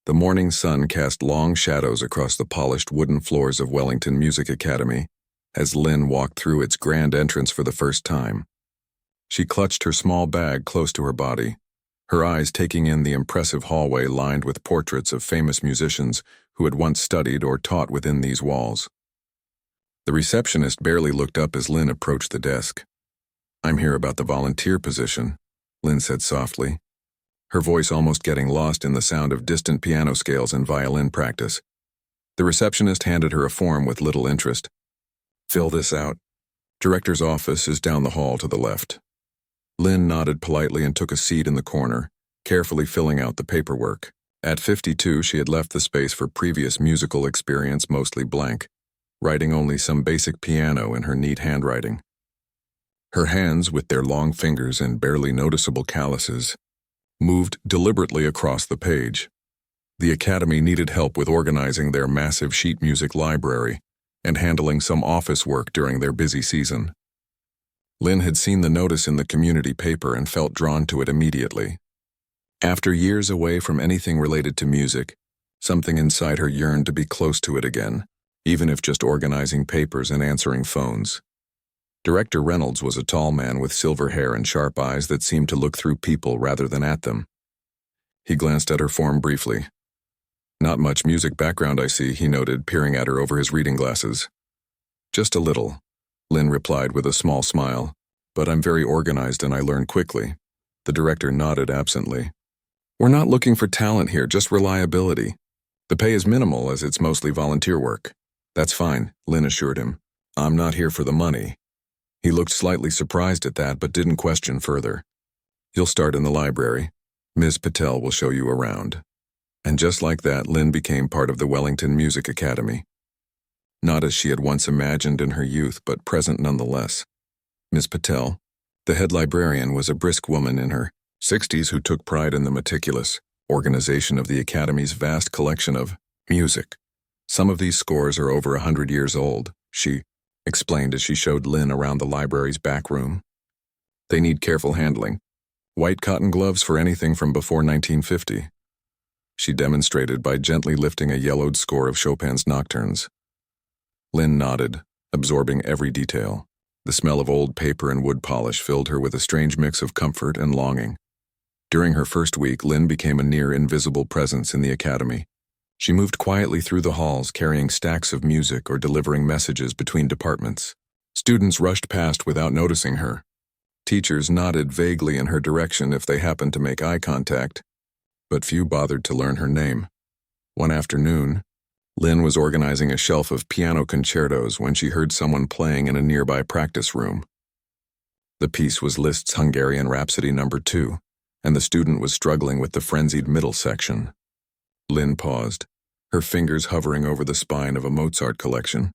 The morning sun cast long shadows across the polished wooden floors of Wellington Music Academy as Lynn walked through its grand entrance for the first time. She clutched her small bag close to her body, her eyes taking in the impressive hallway lined with portraits of famous musicians who had once studied or taught within these walls. The receptionist barely looked up as Lynn approached the desk. "I'm here about the volunteer position," Lynn said softly, her voice almost getting lost in the sound of distant piano scales and violin practice. The receptionist handed her a form with little interest. "Fill this out. Director's office is down the hall to the left." Lynn nodded politely and took a seat in the corner, carefully filling out the paperwork. At 52, she had left the space for previous musical experience mostly blank, writing only some basic piano in her neat handwriting. Her hands, with their long fingers and barely noticeable calluses, moved deliberately across the page. The Academy needed help with organizing their massive sheet music library and handling some office work during their busy season. Lynn had seen the notice in the community paper and felt drawn to it immediately. After years away from anything related to music, something inside her yearned to be close to it again, even if just organizing papers and answering phones. Director Reynolds was a tall man with silver hair and sharp eyes that seemed to look through people rather than at them. He glanced at her form briefly. "Not much music background, I see," he noted, peering at her over his reading glasses. "Just a little," Lynn replied with a small smile, "but I'm very organized and I learn quickly." The director nodded absently. "We're not looking for talent here, just reliability. The pay is minimal as it's mostly volunteer work." "That's fine," Lynn assured him. "I'm not here for the money." He looked slightly surprised at that but didn't question further. "You'll start in the library. Ms. Patel will show you around." And just like that, Lynn became part of the Wellington Music Academy. Not as she had once imagined in her youth, but present nonetheless. Ms. Patel, the head librarian, was a brisk woman in her 60s who took pride in the meticulous organization of the Academy's vast collection of music. "Some of these scores are over 100 years old," she explained as she showed Lynn around the library's back room. "They need careful handling. White cotton gloves for anything from before 1950. She demonstrated by gently lifting a yellowed score of Chopin's Nocturnes. Lynn nodded, absorbing every detail. The smell of old paper and wood polish filled her with a strange mix of comfort and longing. During her first week, Lynn became a near invisible presence in the Academy. She moved quietly through the halls, carrying stacks of music or delivering messages between departments. Students rushed past without noticing her. Teachers nodded vaguely in her direction if they happened to make eye contact, but few bothered to learn her name. One afternoon, Lynn was organizing a shelf of piano concertos when she heard someone playing in a nearby practice room. The piece was Liszt's Hungarian Rhapsody No. 2, and the student was struggling with the frenzied middle section. Lynn paused, her fingers hovering over the spine of a Mozart collection.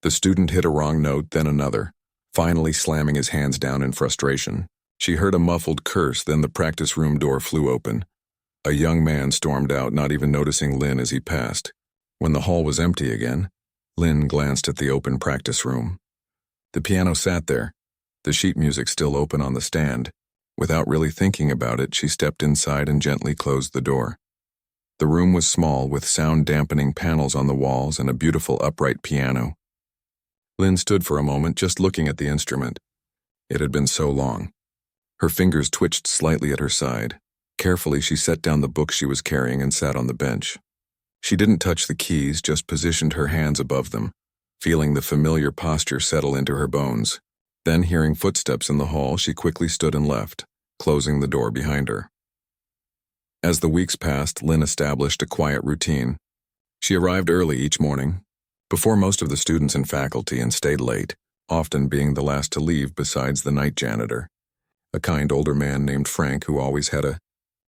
The student hit a wrong note, then another, finally slamming his hands down in frustration. She heard a muffled curse, then the practice room door flew open. A young man stormed out, not even noticing Lynn as he passed. When the hall was empty again, Lynn glanced at the open practice room. The piano sat there, the sheet music still open on the stand. Without really thinking about it, she stepped inside and gently closed the door. The room was small, with sound-dampening panels on the walls and a beautiful upright piano. Lynn stood for a moment, just looking at the instrument. It had been so long. Her fingers twitched slightly at her side. Carefully, she set down the book she was carrying and sat on the bench. She didn't touch the keys, just positioned her hands above them, feeling the familiar posture settle into her bones. Then, hearing footsteps in the hall, she quickly stood and left, closing the door behind her. As the weeks passed, Lynn established a quiet routine. She arrived early each morning, before most of the students and faculty, and stayed late, often being the last to leave besides the night janitor, a kind older man named Frank who always had a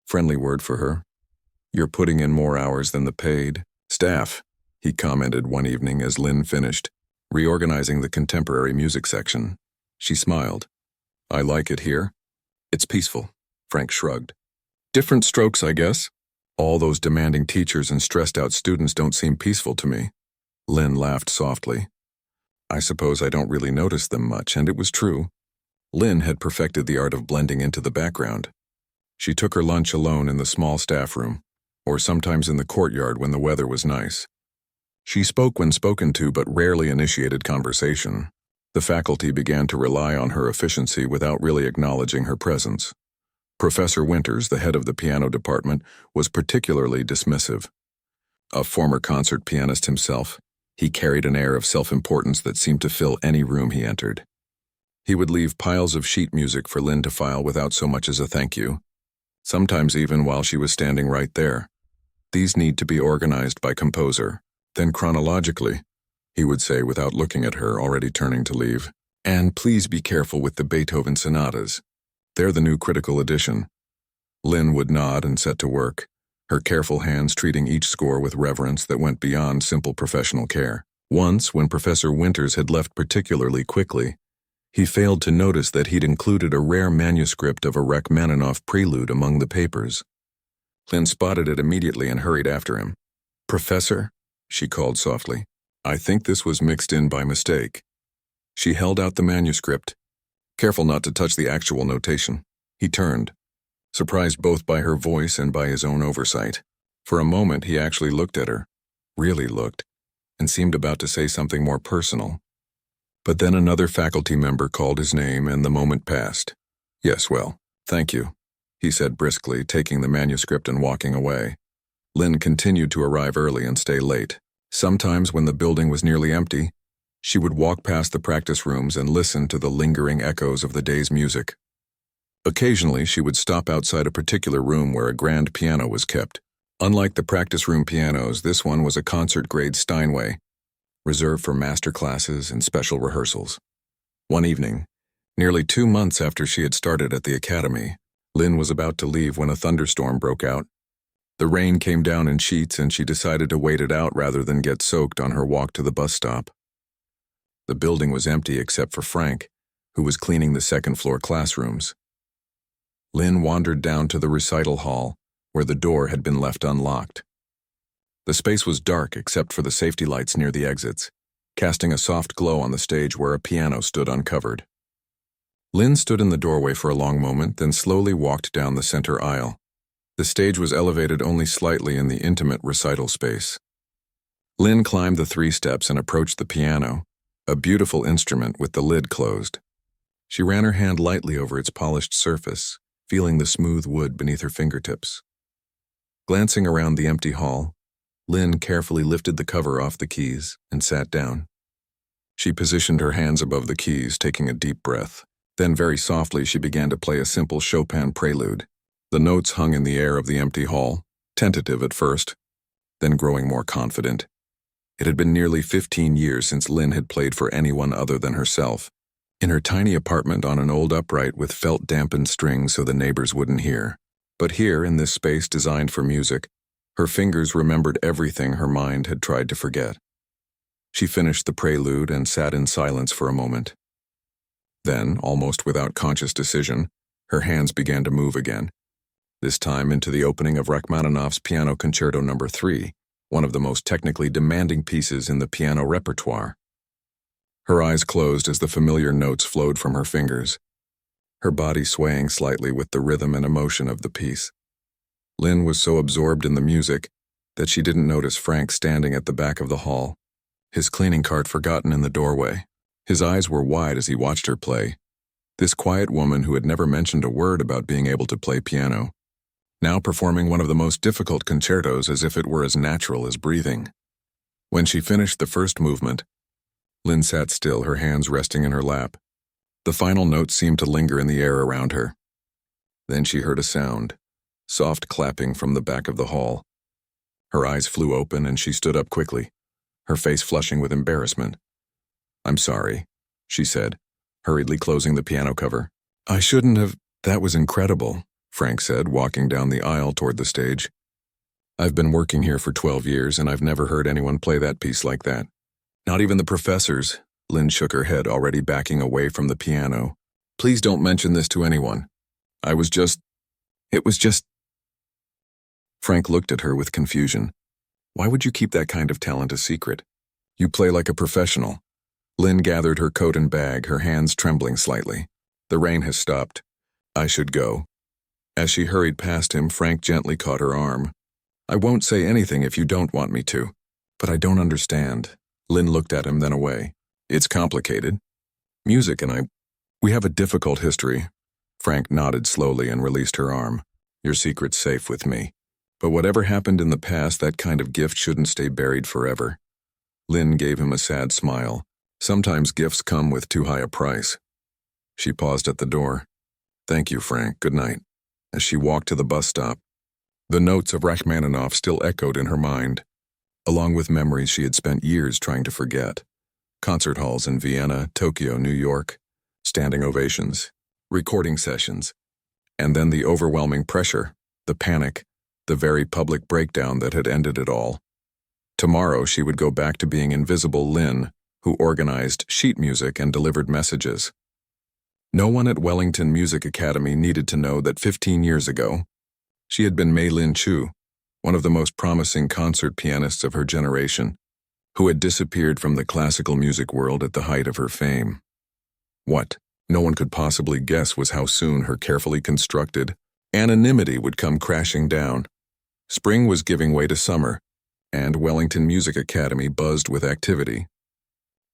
friendly word for her. "You're putting in more hours than the paid staff," he commented one evening as Lynn finished reorganizing the contemporary music section. She smiled. "I like it here. It's peaceful," Frank shrugged. "Different strokes, I guess. All those demanding teachers and stressed-out students don't seem peaceful to me." Lynn laughed softly. "I suppose I don't really notice them much," and it was true. Lynn had perfected the art of blending into the background. She took her lunch alone in the small staff room, or sometimes in the courtyard when the weather was nice. She spoke when spoken to but rarely initiated conversation. The faculty began to rely on her efficiency without really acknowledging her presence. Professor Winters, the head of the piano department, was particularly dismissive. A former concert pianist himself, he carried an air of self-importance that seemed to fill any room he entered. He would leave piles of sheet music for Lynn to file without so much as a thank you, sometimes even while she was standing right there. These need to be organized by composer, then chronologically, he would say without looking at her, already turning to leave. And please be careful with the Beethoven sonatas. They're the new critical edition. Lynn would nod and set to work, her careful hands treating each score with reverence that went beyond simple professional care. Once, when Professor Winters had left particularly quickly, he failed to notice that he'd included a rare manuscript of a Rachmaninoff prelude among the papers. Lynn spotted it immediately and hurried after him. "Professor," she called softly, "I think this was mixed in by mistake." She held out the manuscript, careful not to touch the actual notation. He turned, surprised both by her voice and by his own oversight. For a moment he actually looked at her, really looked, and seemed about to say something more personal. But then another faculty member called his name and the moment passed. "Yes, well, thank you," he said briskly, taking the manuscript and walking away. Lynn continued to arrive early and stay late. Sometimes when the building was nearly empty, she would walk past the practice rooms and listen to the lingering echoes of the day's music. Occasionally, she would stop outside a particular room where a grand piano was kept. Unlike the practice room pianos, this one was a concert-grade Steinway, reserved for master classes and special rehearsals. One evening, nearly 2 months after she had started at the academy, Lynn was about to leave when a thunderstorm broke out. The rain came down in sheets and she decided to wait it out rather than get soaked on her walk to the bus stop. The building was empty except for Frank, who was cleaning the second-floor classrooms. Lynn wandered down to the recital hall, where the door had been left unlocked. The space was dark except for the safety lights near the exits, casting a soft glow on the stage where a piano stood uncovered. Lynn stood in the doorway for a long moment, then slowly walked down the center aisle. The stage was elevated only slightly in the intimate recital space. Lynn climbed the 3 steps and approached the piano, a beautiful instrument with the lid closed. She ran her hand lightly over its polished surface, feeling the smooth wood beneath her fingertips. Glancing around the empty hall, Lynn carefully lifted the cover off the keys and sat down. She positioned her hands above the keys, taking a deep breath. Then very softly she began to play a simple Chopin prelude. The notes hung in the air of the empty hall, tentative at first, then growing more confident. It had been nearly 15 years since Lynn had played for anyone other than herself, in her tiny apartment on an old upright with felt-dampened strings so the neighbors wouldn't hear. But here, in this space designed for music, her fingers remembered everything her mind had tried to forget. She finished the prelude and sat in silence for a moment. Then, almost without conscious decision, her hands began to move again, this time into the opening of Rachmaninoff's Piano Concerto No. 3, one of the most technically demanding pieces in the piano repertoire. Her eyes closed as the familiar notes flowed from her fingers, her body swaying slightly with the rhythm and emotion of the piece. Lynn was so absorbed in the music that she didn't notice Frank standing at the back of the hall, his cleaning cart forgotten in the doorway. His eyes were wide as he watched her play. This quiet woman who had never mentioned a word about being able to play piano, now performing one of the most difficult concertos as if it were as natural as breathing. When she finished the first movement, Lynn sat still, her hands resting in her lap. The final notes seemed to linger in the air around her. Then she heard a sound, soft clapping from the back of the hall. Her eyes flew open and she stood up quickly, her face flushing with embarrassment. "I'm sorry," she said, hurriedly closing the piano cover. "I shouldn't have—" "That was incredible," Frank said, walking down the aisle toward the stage. "I've been working here for 12 years and I've never heard anyone play that piece like that. Not even the professors." Lynn shook her head, already backing away from the piano. "Please don't mention this to anyone. It was just... Frank looked at her with confusion. "Why would you keep that kind of talent a secret? You play like a professional." Lynn gathered her coat and bag, her hands trembling slightly. "The rain has stopped. I should go." As she hurried past him, Frank gently caught her arm. I won't say anything if you don't want me to. But I don't understand. Lynn looked at him, then away. It's complicated. Music and we have a difficult history. Frank nodded slowly and released her arm. Your secret's safe with me. But whatever happened in the past, that kind of gift shouldn't stay buried forever. Lynn gave him a sad smile. Sometimes gifts come with too high a price. She paused at the door. Thank you, Frank. Good night. As she walked to the bus stop, the notes of Rachmaninoff still echoed in her mind, along with memories she had spent years trying to forget. Concert halls in Vienna, Tokyo, New York, standing ovations, recording sessions, and then the overwhelming pressure, the panic, the very public breakdown that had ended it all. Tomorrow she would go back to being invisible Lynn, who organized sheet music and delivered messages. No one at Wellington Music Academy needed to know that 15 years ago, she had been Mei Lin Chu, one of the most promising concert pianists of her generation, who had disappeared from the classical music world at the height of her fame. What no one could possibly guess was how soon her carefully constructed anonymity would come crashing down. Spring was giving way to summer, and Wellington Music Academy buzzed with activity.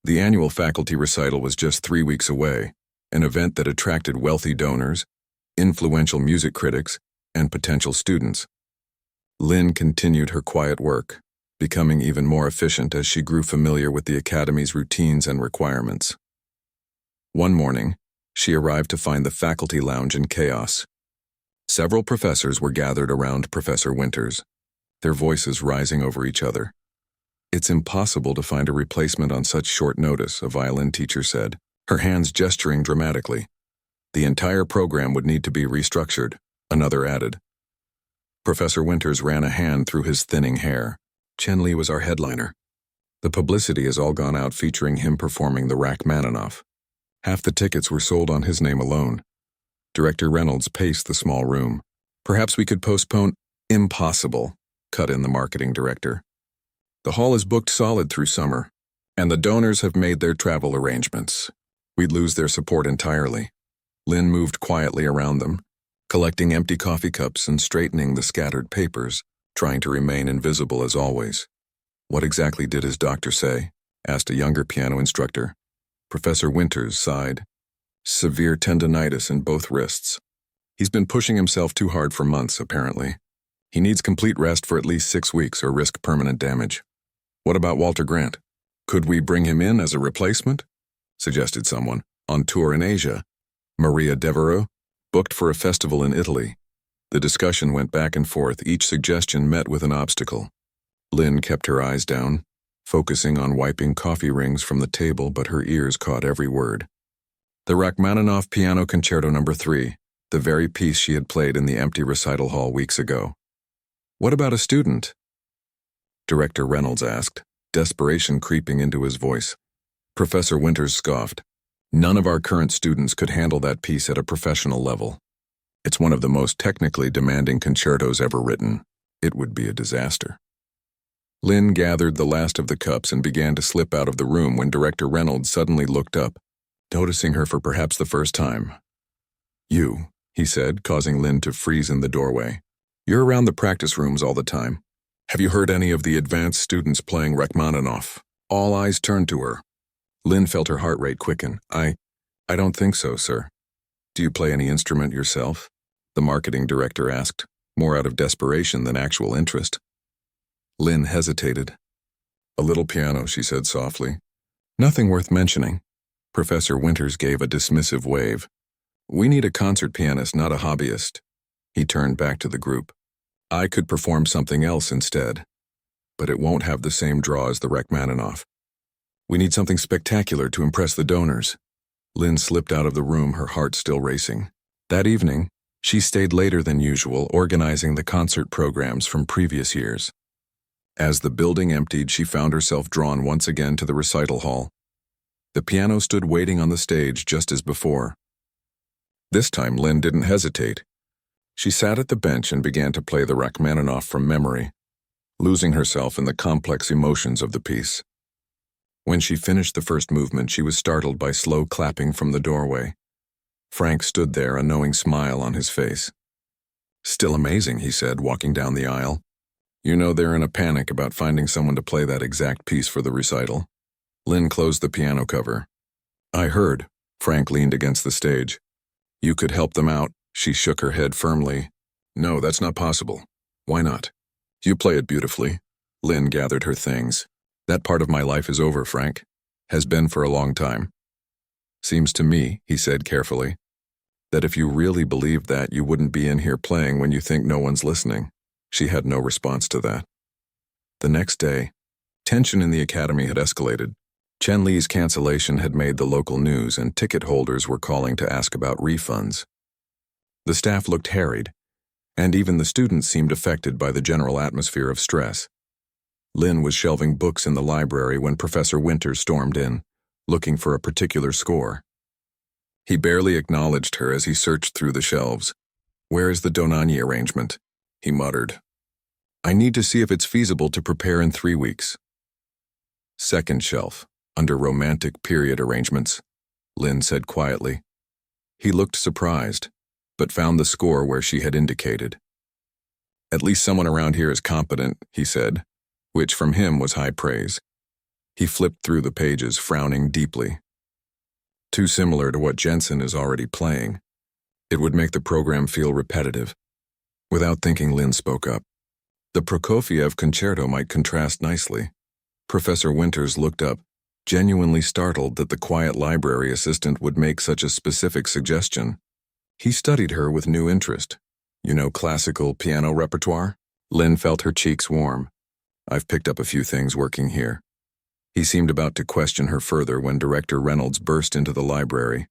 The annual faculty recital was just 3 weeks away, an event that attracted wealthy donors, influential music critics, and potential students. Lynn continued her quiet work, becoming even more efficient as she grew familiar with the Academy's routines and requirements. One morning, she arrived to find the faculty lounge in chaos. Several professors were gathered around Professor Winters, their voices rising over each other. It's impossible to find a replacement on such short notice, a violin teacher said, her hands gesturing dramatically. The entire program would need to be restructured, another added. Professor Winters ran a hand through his thinning hair. Chen Li was our headliner. The publicity has all gone out featuring him performing the Rachmaninoff. Half the tickets were sold on his name alone. Director Reynolds paced the small room. Perhaps we could postpone. Impossible, cut in the marketing director. The hall is booked solid through summer, and the donors have made their travel arrangements. We'd lose their support entirely. Lynn moved quietly around them, collecting empty coffee cups and straightening the scattered papers, trying to remain invisible as always. What exactly did his doctor say? Asked a younger piano instructor. Professor Winters sighed. Severe tendonitis in both wrists. He's been pushing himself too hard for months, apparently. He needs complete rest for at least 6 weeks or risk permanent damage. What about Walter Grant? Could we bring him in as a replacement? Suggested someone. On tour in Asia. Maria Devereaux, booked for a festival in Italy. The discussion went back and forth, each suggestion met with an obstacle. Lynn kept her eyes down, focusing on wiping coffee rings from the table, but her ears caught every word. The Rachmaninoff Piano Concerto No. 3, the very piece she had played in the empty recital hall weeks ago. What about a student? Director Reynolds asked, desperation creeping into his voice. Professor Winters scoffed. None of our current students could handle that piece at a professional level. It's one of the most technically demanding concertos ever written. It would be a disaster. Lynn gathered the last of the cups and began to slip out of the room when Director Reynolds suddenly looked up, noticing her for perhaps the first time. You, he said, causing Lynn to freeze in the doorway. You're around the practice rooms all the time. Have you heard any of the advanced students playing Rachmaninoff? All eyes turned to her. Lynn felt her heart rate quicken. I don't think so, sir. Do you play any instrument yourself? The marketing director asked, more out of desperation than actual interest. Lynn hesitated. A little piano, she said softly. Nothing worth mentioning. Professor Winters gave a dismissive wave. We need a concert pianist, not a hobbyist. He turned back to the group. I could perform something else instead, but it won't have the same draw as the Rachmaninoff. We need something spectacular to impress the donors. Lynn slipped out of the room, her heart still racing. That evening, she stayed later than usual, organizing the concert programs from previous years. As the building emptied, she found herself drawn once again to the recital hall. The piano stood waiting on the stage just as before. This time, Lynn didn't hesitate. She sat at the bench and began to play the Rachmaninoff from memory, losing herself in the complex emotions of the piece. When she finished the first movement, she was startled by slow clapping from the doorway. Frank stood there, a knowing smile on his face. Still amazing, he said, walking down the aisle. You know they're in a panic about finding someone to play that exact piece for the recital. Lynn closed the piano cover. I heard. Frank leaned against the stage. You could help them out. She shook her head firmly. No, that's not possible. Why not? You play it beautifully. Lynn gathered her things. That part of my life is over, Frank. Has been for a long time. Seems to me, he said carefully, that if you really believed that, you wouldn't be in here playing when you think no one's listening. She had no response to that. The next day, tension in the academy had escalated. Chen Li's cancellation had made the local news, and ticket holders were calling to ask about refunds. The staff looked harried, and even the students seemed affected by the general atmosphere of stress. Lynn was shelving books in the library when Professor Winters stormed in, looking for a particular score. He barely acknowledged her as he searched through the shelves. Where is the Donani arrangement? He muttered. I need to see if it's feasible to prepare in 3 weeks. Second shelf, under romantic period arrangements, Lynn said quietly. He looked surprised, but found the score where she had indicated. At least someone around here is competent, he said, which from him was high praise. He flipped through the pages, frowning deeply. Too similar to what Jensen is already playing. It would make the program feel repetitive. Without thinking, Lynn spoke up. The Prokofiev concerto might contrast nicely. Professor Winters looked up, genuinely startled that the quiet library assistant would make such a specific suggestion. He studied her with new interest. You know classical piano repertoire? Lynn felt her cheeks warm. I've picked up a few things working here. He seemed about to question her further when Director Reynolds burst into the library.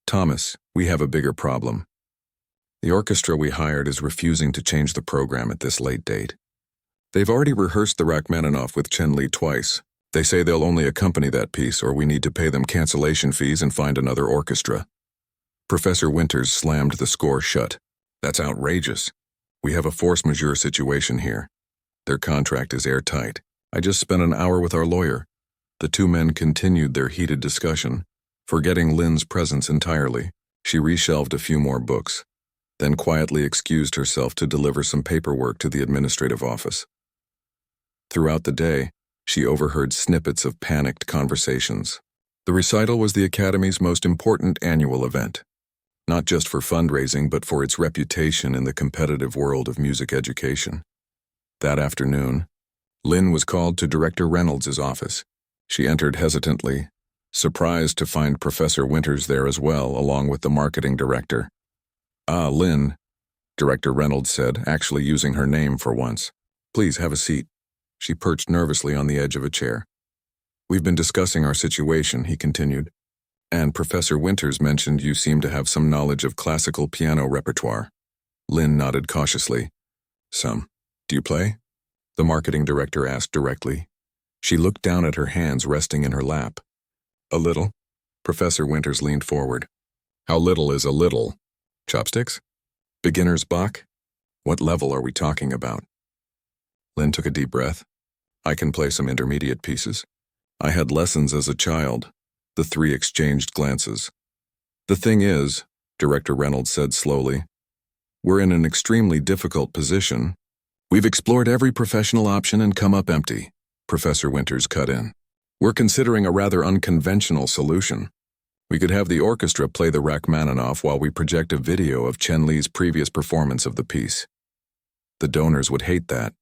Thomas, we have a bigger problem. The orchestra we hired is refusing to change the program at this late date. They've already rehearsed the Rachmaninoff with Chen Li twice. They say they'll only accompany that piece, or we need to pay them cancellation fees and find another orchestra. Professor Winters slammed the score shut. That's outrageous. We have a force majeure situation here. Their contract is airtight. I just spent an hour with our lawyer. The two men continued their heated discussion. Forgetting Lynn's presence entirely, she reshelved a few more books, then quietly excused herself to deliver some paperwork to the administrative office. Throughout the day, she overheard snippets of panicked conversations. The recital was the Academy's most important annual event, not just for fundraising but for its reputation in the competitive world of music education. That afternoon, Lynn was called to Director Reynolds' office. She entered hesitantly, surprised to find Professor Winters there as well, along with the marketing director. Ah, Lynn, Director Reynolds said, actually using her name for once. Please have a seat. She perched nervously on the edge of a chair. We've been discussing our situation, he continued, and Professor Winters mentioned you seem to have some knowledge of classical piano repertoire. Lynn nodded cautiously. Some. Do you play? The marketing director asked directly. She looked down at her hands resting in her lap. A little. Professor Winters leaned forward. How little is a little? Chopsticks? Beginner's Bach? What level are we talking about? Lynn took a deep breath. I can play some intermediate pieces. I had lessons as a child. The three exchanged glances. The thing is, Director Reynolds said slowly, we're in an extremely difficult position. We've explored every professional option and come up empty, Professor Winters cut in. We're considering a rather unconventional solution. We could have the orchestra play the Rachmaninoff while we project a video of Chen Li's previous performance of the piece. The donors would hate that,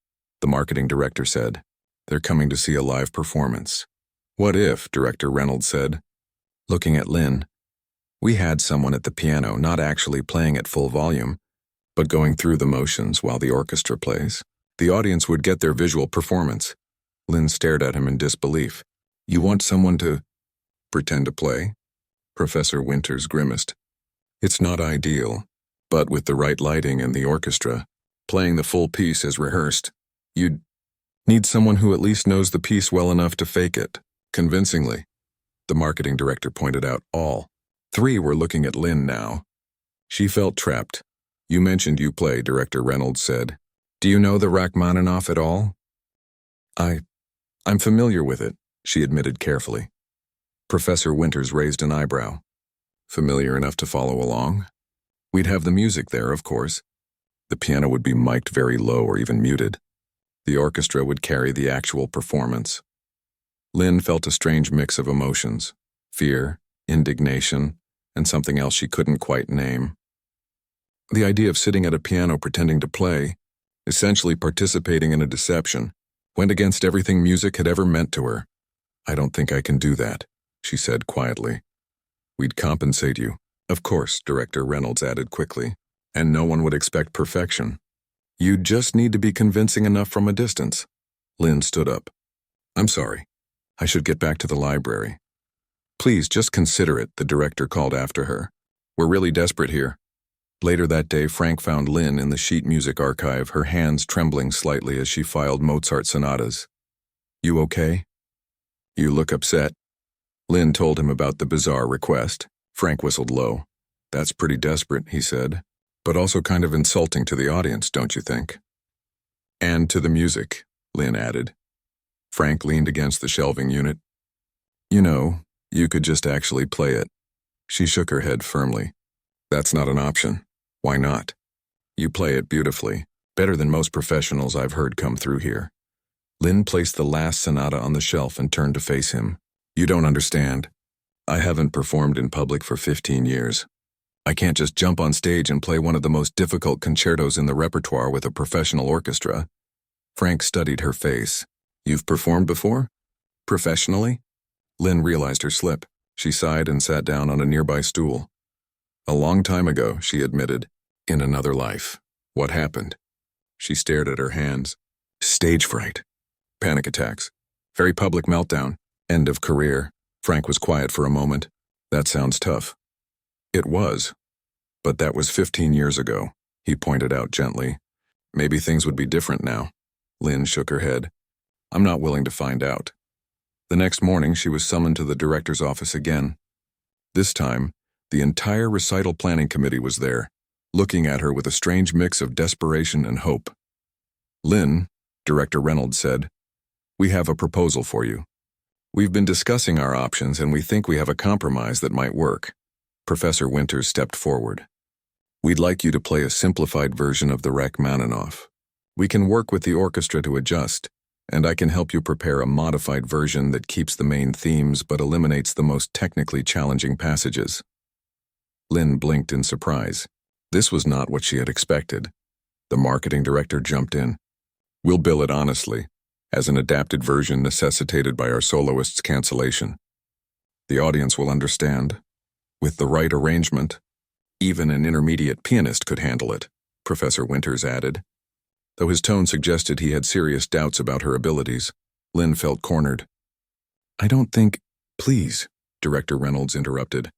the marketing director said. They're coming to see a live performance. What if, Director Reynolds said, looking at Lynn, we had someone at the piano not actually playing at full volume, but going through the motions while the orchestra plays. The audience would get their visual performance. Lynn stared at him in disbelief. You want someone to pretend to play? Professor Winters grimaced. It's not ideal, but with the right lighting and the orchestra, playing the full piece as rehearsed, you'd need someone who at least knows the piece well enough to fake it, convincingly. The marketing director pointed out all. Three were looking at Lynn now. She felt trapped. You mentioned you play, Director Reynolds said. Do you know the Rachmaninoff at all? I'm familiar with it, she admitted carefully. Professor Winters raised an eyebrow. Familiar enough to follow along? We'd have the music there, of course. The piano would be mic'd very low or even muted. The orchestra would carry the actual performance. Lynn felt a strange mix of emotions: fear, indignation, and something else she couldn't quite name. The idea of sitting at a piano pretending to play, essentially participating in a deception, went against everything music had ever meant to her. "I don't think I can do that," she said quietly. "We'd compensate you." "Of course," Director Reynolds added quickly, "and no one would expect perfection. You'd just need to be convincing enough from a distance." Lynn stood up. "I'm sorry. I should get back to the library." "Please, just consider it," the director called after her. "We're really desperate here." Later that day, Frank found Lynn in the sheet music archive, her hands trembling slightly as she filed Mozart sonatas. "You okay? You look upset." Lynn told him about the bizarre request. Frank whistled low. "That's pretty desperate," he said, "but also kind of insulting to the audience, don't you think?" "And to the music," Lynn added. Frank leaned against the shelving unit. "You know, you could just actually play it." She shook her head firmly. "That's not an option." "Why not?" "You play it beautifully, better than most professionals I've heard come through here." Lynn placed the last sonata on the shelf and turned to face him. "You don't understand. I haven't performed in public for 15 years. I can't just jump on stage and play one of the most difficult concertos in the repertoire with a professional orchestra." Frank studied her face. "You've performed before? Professionally?" Lynn realized her slip. She sighed and sat down on a nearby stool. "A long time ago," she admitted. "In another life." "What happened?" She stared at her hands. "Stage fright. Panic attacks. Very public meltdown. End of career." Frank was quiet for a moment. "That sounds tough." "It was. But that was 15 years ago," he pointed out gently. "Maybe things would be different now." Lynn shook her head. "I'm not willing to find out." The next morning, she was summoned to the director's office again. This time, the entire recital planning committee was there, looking at her with a strange mix of desperation and hope. "Lynn," Director Reynolds said, "we have a proposal for you. We've been discussing our options and we think we have a compromise that might work." Professor Winters stepped forward. "We'd like you to play a simplified version of the Rachmaninoff. We can work with the orchestra to adjust, and I can help you prepare a modified version that keeps the main themes but eliminates the most technically challenging passages." Lynn blinked in surprise. This was not what she had expected. The marketing director jumped in. "We'll bill it honestly, as an adapted version necessitated by our soloist's cancellation. The audience will understand. With the right arrangement, even an intermediate pianist could handle it," Professor Winters added. Though his tone suggested he had serious doubts about her abilities, Lynn felt cornered. "I don't think—" "Please," Director Reynolds interrupted.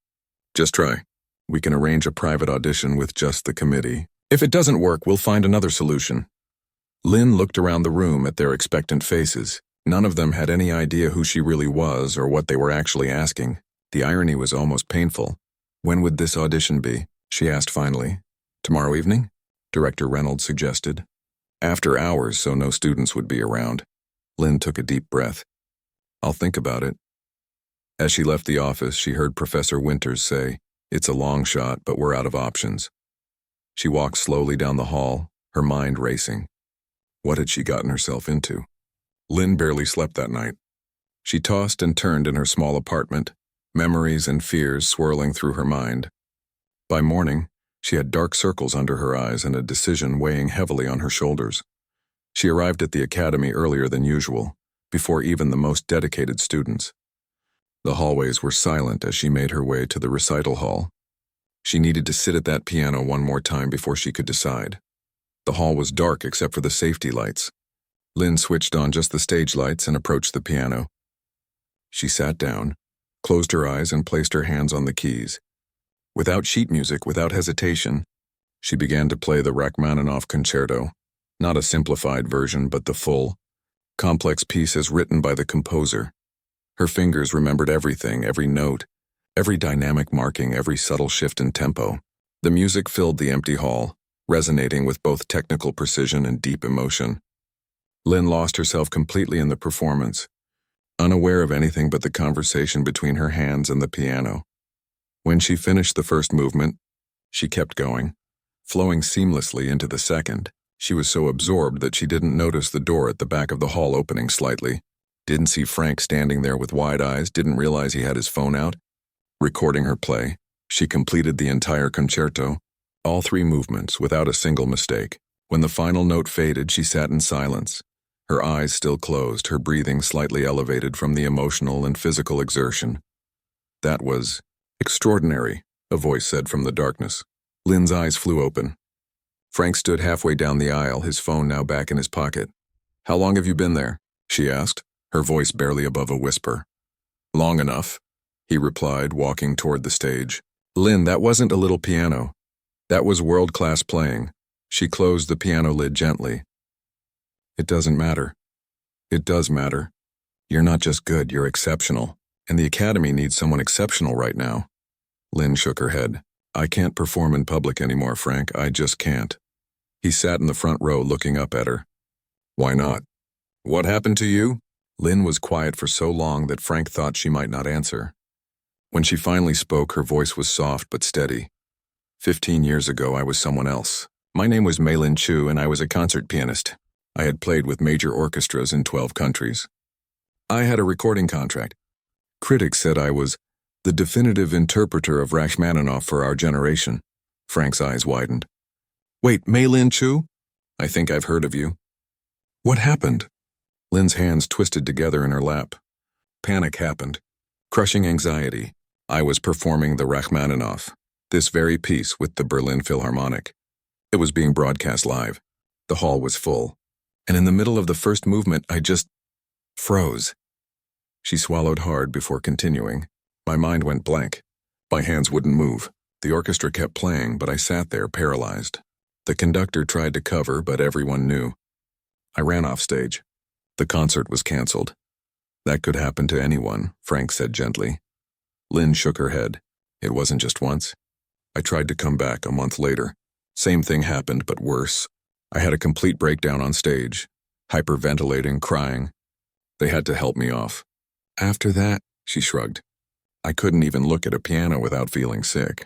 "Just try. We can arrange a private audition with just the committee. If it doesn't work, we'll find another solution." Lynn looked around the room at their expectant faces. None of them had any idea who she really was or what they were actually asking. The irony was almost painful. "When would this audition be?" she asked finally. "Tomorrow evening?" Director Reynolds suggested. "After hours, so no students would be around." Lynn took a deep breath. "I'll think about it." As she left the office, she heard Professor Winters say, "It's a long shot, but we're out of options." She walked slowly down the hall, her mind racing. What had she gotten herself into? Lynn barely slept that night. She tossed and turned in her small apartment, memories and fears swirling through her mind. By morning, she had dark circles under her eyes and a decision weighing heavily on her shoulders. She arrived at the academy earlier than usual, before even the most dedicated students. The hallways were silent as she made her way to the recital hall. She needed to sit at that piano one more time before she could decide. The hall was dark except for the safety lights. Lynn switched on just the stage lights and approached the piano. She sat down, closed her eyes, and placed her hands on the keys. Without sheet music, without hesitation, she began to play the Rachmaninoff concerto, not a simplified version, but the full, complex piece as written by the composer. Her fingers remembered everything, every note, every dynamic marking, every subtle shift in tempo. The music filled the empty hall, resonating with both technical precision and deep emotion. Lynn lost herself completely in the performance, unaware of anything but the conversation between her hands and the piano. When she finished the first movement, she kept going, flowing seamlessly into the second. She was so absorbed that she didn't notice the door at the back of the hall opening slightly, didn't see Frank standing there with wide eyes, didn't realize he had his phone out. Recording her play, she completed the entire concerto, all 3 movements, without a single mistake. When the final note faded, she sat in silence, her eyes still closed, her breathing slightly elevated from the emotional and physical exertion. That was extraordinary, a voice said from the darkness. Lynn's eyes flew open. Frank stood halfway down the aisle, his phone now back in his pocket. "How long have you been there?" she asked, her voice barely above a whisper. "Long enough," he replied, walking toward the stage. "Lynn, that wasn't a little piano. That was world-class playing." She closed the piano lid gently. "It doesn't matter." "It does matter. You're not just good, you're exceptional. And the Academy needs someone exceptional right now." Lynn shook her head. "I can't perform in public anymore, Frank. I just can't." He sat in the front row looking up at her. "Why not?" "What happened to you?" Lynn was quiet for so long that Frank thought she might not answer. When she finally spoke, her voice was soft but steady. 15 years ago, I was someone else. My name was Mei-Lin Chu, and I was a concert pianist. I had played with major orchestras in 12 countries. I had a recording contract. Critics said I was the definitive interpreter of Rachmaninoff for our generation. Frank's eyes widened. "Wait, Mei-Lin Chu? I think I've heard of you." "What happened?" Lynn's hands twisted together in her lap. Panic happened. Crushing anxiety. I was performing the Rachmaninoff, this very piece with the Berlin Philharmonic. It was being broadcast live. The hall was full. And in the middle of the first movement, I just froze. She swallowed hard before continuing. My mind went blank. My hands wouldn't move. The orchestra kept playing, but I sat there paralyzed. The conductor tried to cover, but everyone knew. I ran off stage. The concert was canceled. "That could happen to anyone," Frank said gently. Lynn shook her head. "It wasn't just once. I tried to come back a month later. Same thing happened, but worse. I had a complete breakdown on stage, hyperventilating, crying. They had to help me off. After that," she shrugged, "I couldn't even look at a piano without feeling sick.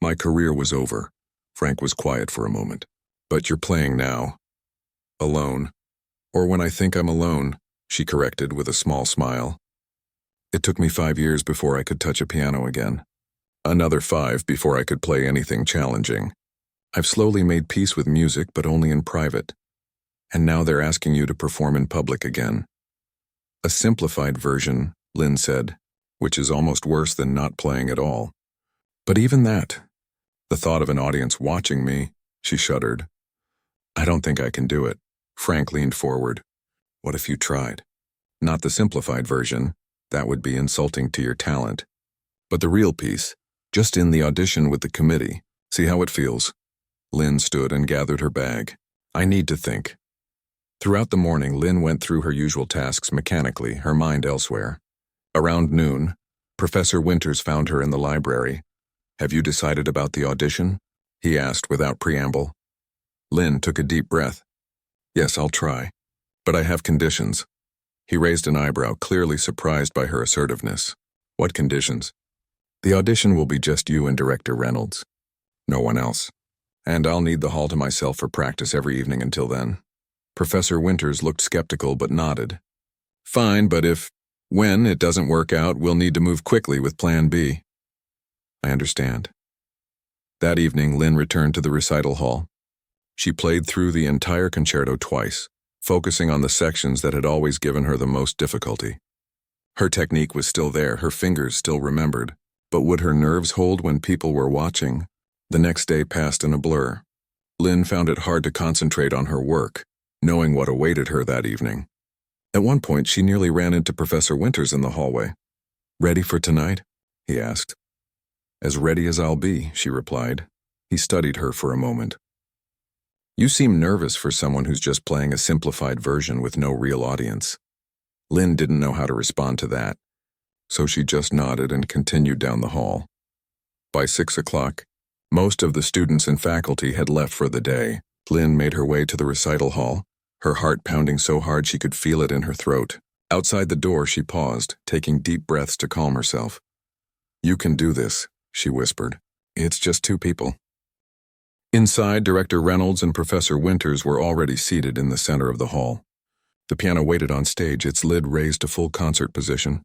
My career was over." Frank was quiet for a moment. "But you're playing now. Alone. Or when I think I'm alone," she corrected with a small smile. "It took me 5 years before I could touch a piano again. Another 5 before I could play anything challenging. I've slowly made peace with music, but only in private. And now they're asking you to perform in public again." "A simplified version," Lynn said, "which is almost worse than not playing at all. But even that, the thought of an audience watching me," she shuddered. "I don't think I can do it." Frank leaned forward. "What if you tried? Not the simplified version. That would be insulting to your talent. But the real piece, just in the audition with the committee. See how it feels?" Lynn stood and gathered her bag. "I need to think." Throughout the morning, Lynn went through her usual tasks mechanically, her mind elsewhere. Around noon, Professor Winters found her in the library. "Have you decided about the audition?" he asked without preamble. Lynn took a deep breath. "Yes, I'll try. But I have conditions." He raised an eyebrow, clearly surprised by her assertiveness. "What conditions?" "The audition will be just you and Director Reynolds. No one else. And I'll need the hall to myself for practice every evening until then." Professor Winters looked skeptical but nodded. "Fine, but when it doesn't work out, we'll need to move quickly with Plan B." "I understand." That evening, Lynn returned to the recital hall. She played through the entire concerto twice, focusing on the sections that had always given her the most difficulty. Her technique was still there, her fingers still remembered. But would her nerves hold when people were watching? The next day passed in a blur. Lynn found it hard to concentrate on her work, knowing what awaited her that evening. At one point, she nearly ran into Professor Winters in the hallway. "Ready for tonight?" he asked. "As ready as I'll be," she replied. He studied her for a moment. "You seem nervous for someone who's just playing a simplified version with no real audience." Lynn didn't know how to respond to that, so she just nodded and continued down the hall. By 6 o'clock, most of the students and faculty had left for the day. Lynn made her way to the recital hall, her heart pounding so hard she could feel it in her throat. Outside the door, she paused, taking deep breaths to calm herself. "You can do this," she whispered. "It's just 2 people." Inside, Director Reynolds and Professor Winters were already seated in the center of the hall. The piano waited on stage, its lid raised to full concert position.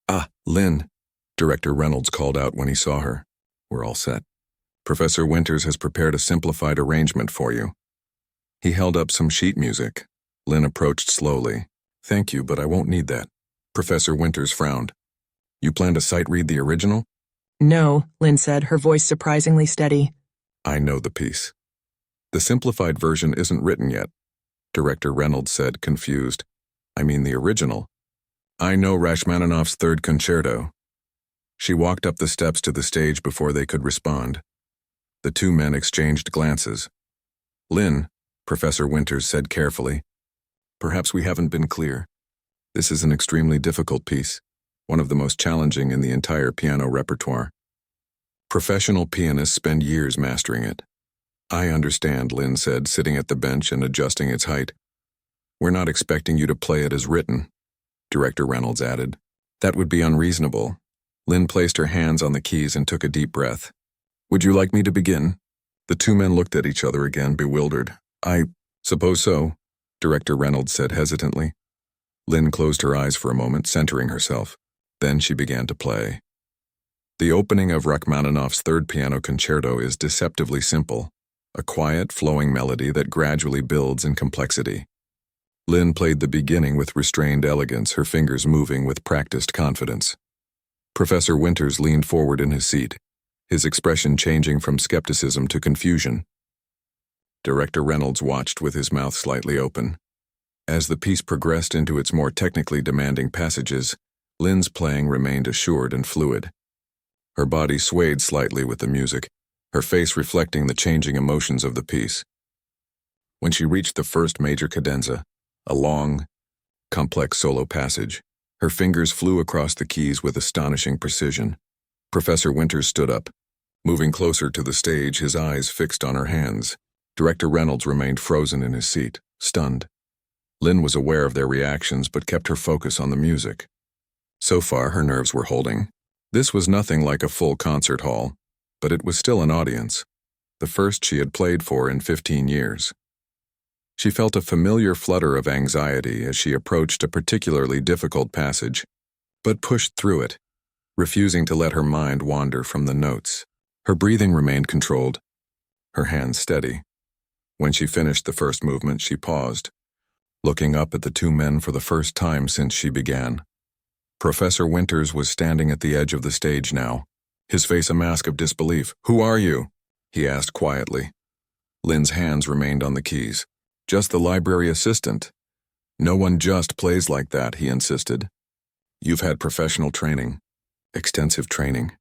"Ah, Lynn," Director Reynolds called out when he saw her. "We're all set. Professor Winters has prepared a simplified arrangement for you." He held up some sheet music. Lynn approached slowly. "Thank you, but I won't need that." Professor Winters frowned. "You plan to sight read the original?" "No," Lynn said, her voice surprisingly steady. "I know the piece. The simplified version isn't written yet," Director Reynolds said, confused. "I mean the original. I know Rachmaninoff's Third Concerto." She walked up the steps to the stage before they could respond. The two men exchanged glances. "Lynn," Professor Winters said carefully, "perhaps we haven't been clear. This is an extremely difficult piece, one of the most challenging in the entire piano repertoire. Professional pianists spend years mastering it." "I understand," Lynn said, sitting at the bench and adjusting its height. "We're not expecting you to play it as written," Director Reynolds added. "That would be unreasonable." Lynn placed her hands on the keys and took a deep breath. "Would you like me to begin?" The two men looked at each other again, bewildered. "I suppose so," Director Reynolds said hesitantly. Lynn closed her eyes for a moment, centering herself. Then she began to play. The opening of Rachmaninoff's Third Piano Concerto is deceptively simple, a quiet, flowing melody that gradually builds in complexity. Lynn played the beginning with restrained elegance, her fingers moving with practiced confidence. Professor Winters leaned forward in his seat, his expression changing from skepticism to confusion. Director Reynolds watched with his mouth slightly open. As the piece progressed into its more technically demanding passages, Lynn's playing remained assured and fluid. Her body swayed slightly with the music, her face reflecting the changing emotions of the piece. When she reached the first major cadenza, a long, complex solo passage, her fingers flew across the keys with astonishing precision. Professor Winters stood up, moving closer to the stage, his eyes fixed on her hands. Director Reynolds remained frozen in his seat, stunned. Lynn was aware of their reactions but kept her focus on the music. So far, her nerves were holding. This was nothing like a full concert hall, but it was still an audience, the first she had played for in 15 years. She felt a familiar flutter of anxiety as she approached a particularly difficult passage, but pushed through it, refusing to let her mind wander from the notes. Her breathing remained controlled, her hands steady. When she finished the first movement, she paused, looking up at the two men for the first time since she began. Professor Winters was standing at the edge of the stage now, his face a mask of disbelief. "Who are you?" he asked quietly. Lynn's hands remained on the keys. "Just the library assistant." "No one just plays like that," he insisted. "You've had professional training." "Extensive training."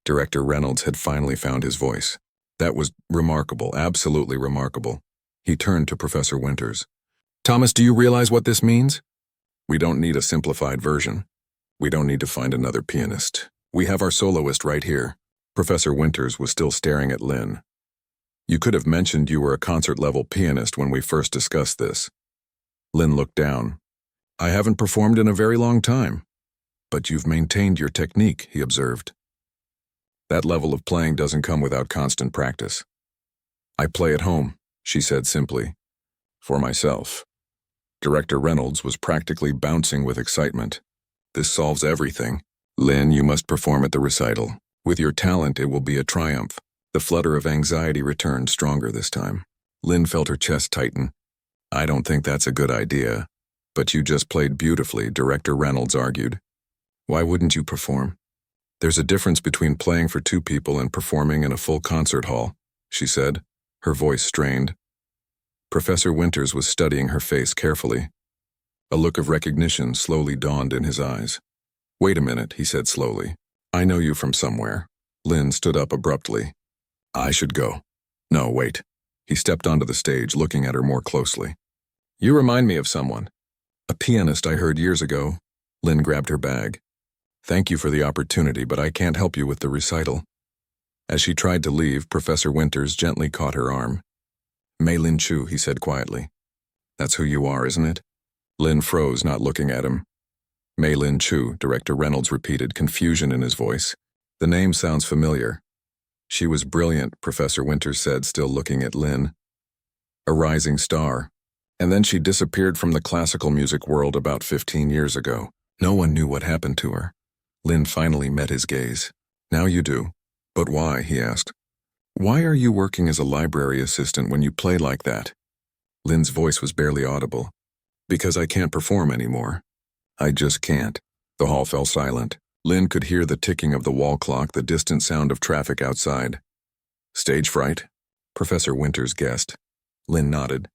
Director Reynolds had finally found his voice. "That was remarkable, absolutely remarkable." He turned to Professor Winters. "Thomas, do you realize what this means? We don't need a simplified version. We don't need to find another pianist. We have our soloist right here." Professor Winters was still staring at Lynn. "You could have mentioned you were a concert-level pianist when we first discussed this." Lynn looked down. "I haven't performed in a very long time." "But you've maintained your technique," he observed. "That level of playing doesn't come without constant practice." "I play at home," she said simply. "For myself." Director Reynolds was practically bouncing with excitement. "This solves everything. Lynn, you must perform at the recital. With your talent, it will be a triumph." The flutter of anxiety returned stronger this time. Lynn felt her chest tighten. "I don't think that's a good idea." "But you just played beautifully," Director Reynolds argued. "Why wouldn't you perform?" "There's a difference between playing for two people and performing in a full concert hall," she said, her voice strained. Professor Winters was studying her face carefully. A look of recognition slowly dawned in his eyes. "Wait a minute," he said slowly. "I know you from somewhere." Lynn stood up abruptly. "I should go." "No, wait." He stepped onto the stage, looking at her more closely. "You remind me of someone. A pianist I heard years ago." Lynn grabbed her bag. "Thank you for the opportunity, but I can't help you with the recital." As she tried to leave, Professor Winters gently caught her arm. "Mei-Lin Chu," he said quietly. "That's who you are, isn't it?" Lynn froze, not looking at him. "Mei-Lin Chu," Director Reynolds repeated, confusion in his voice. "The name sounds familiar." She was brilliant, Professor Winters said, still looking at Lynn. A rising star. And then she disappeared from the classical music world about 15 years ago. No one knew what happened to her. Lynn finally met his gaze. Now you do. But why, he asked. Why are you working as a library assistant when you play like that? Lynn's voice was barely audible. Because I can't perform anymore. I just can't. The hall fell silent. Lynn could hear the ticking of the wall clock, the distant sound of traffic outside. Stage fright? Professor Winters guessed. Lynn nodded.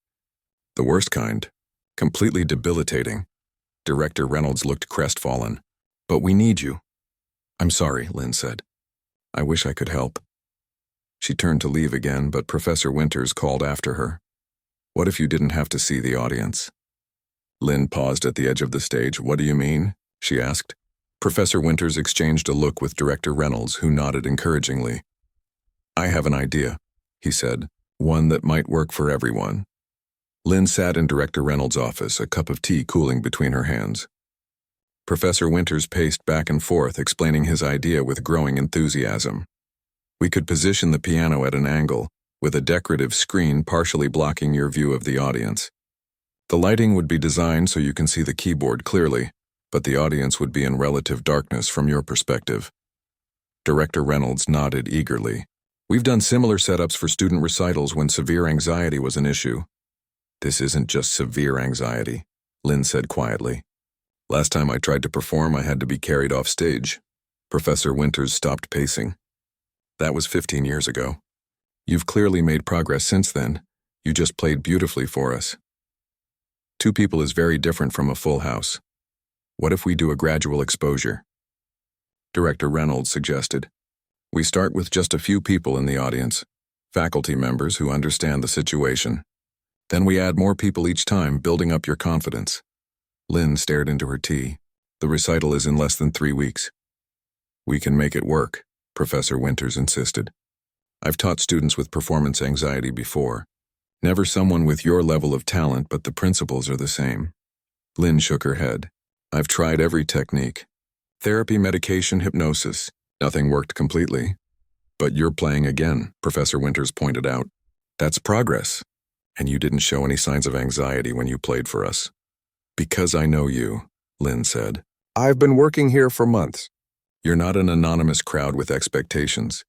The worst kind. Completely debilitating. Director Reynolds looked crestfallen. But we need you. I'm sorry, Lynn said. I wish I could help. She turned to leave again, but Professor Winters called after her. What if you didn't have to see the audience? Lynn paused at the edge of the stage. What do you mean? She asked. Professor Winters exchanged a look with Director Reynolds, who nodded encouragingly. I have an idea, he said, one that might work for everyone. Lynn sat in Director Reynolds' office, a cup of tea cooling between her hands. Professor Winters paced back and forth, explaining his idea with growing enthusiasm. We could position the piano at an angle, with a decorative screen partially blocking your view of the audience. The lighting would be designed so you can see the keyboard clearly, but the audience would be in relative darkness from your perspective. Director Reynolds nodded eagerly. We've done similar setups for student recitals when severe anxiety was an issue. This isn't just severe anxiety, Lynn said quietly. Last time I tried to perform, I had to be carried off stage. Professor Winters stopped pacing. That was 15 years ago. You've clearly made progress since then. You just played beautifully for us. 2 people is very different from a full house. What if we do a gradual exposure? Director Reynolds suggested. We start with just a few people in the audience, faculty members who understand the situation. Then we add more people each time, building up your confidence. Lynn stared into her tea. The recital is in less than 3 weeks. We can make it work, Professor Winters insisted. I've taught students with performance anxiety before. Never someone with your level of talent, but the principles are the same. Lynn shook her head. I've tried every technique. Therapy, medication, hypnosis. Nothing worked completely. But you're playing again, Professor Winters pointed out. That's progress. And you didn't show any signs of anxiety when you played for us. Because I know you, Lynn said. I've been working here for months. You're not an anonymous crowd with expectations.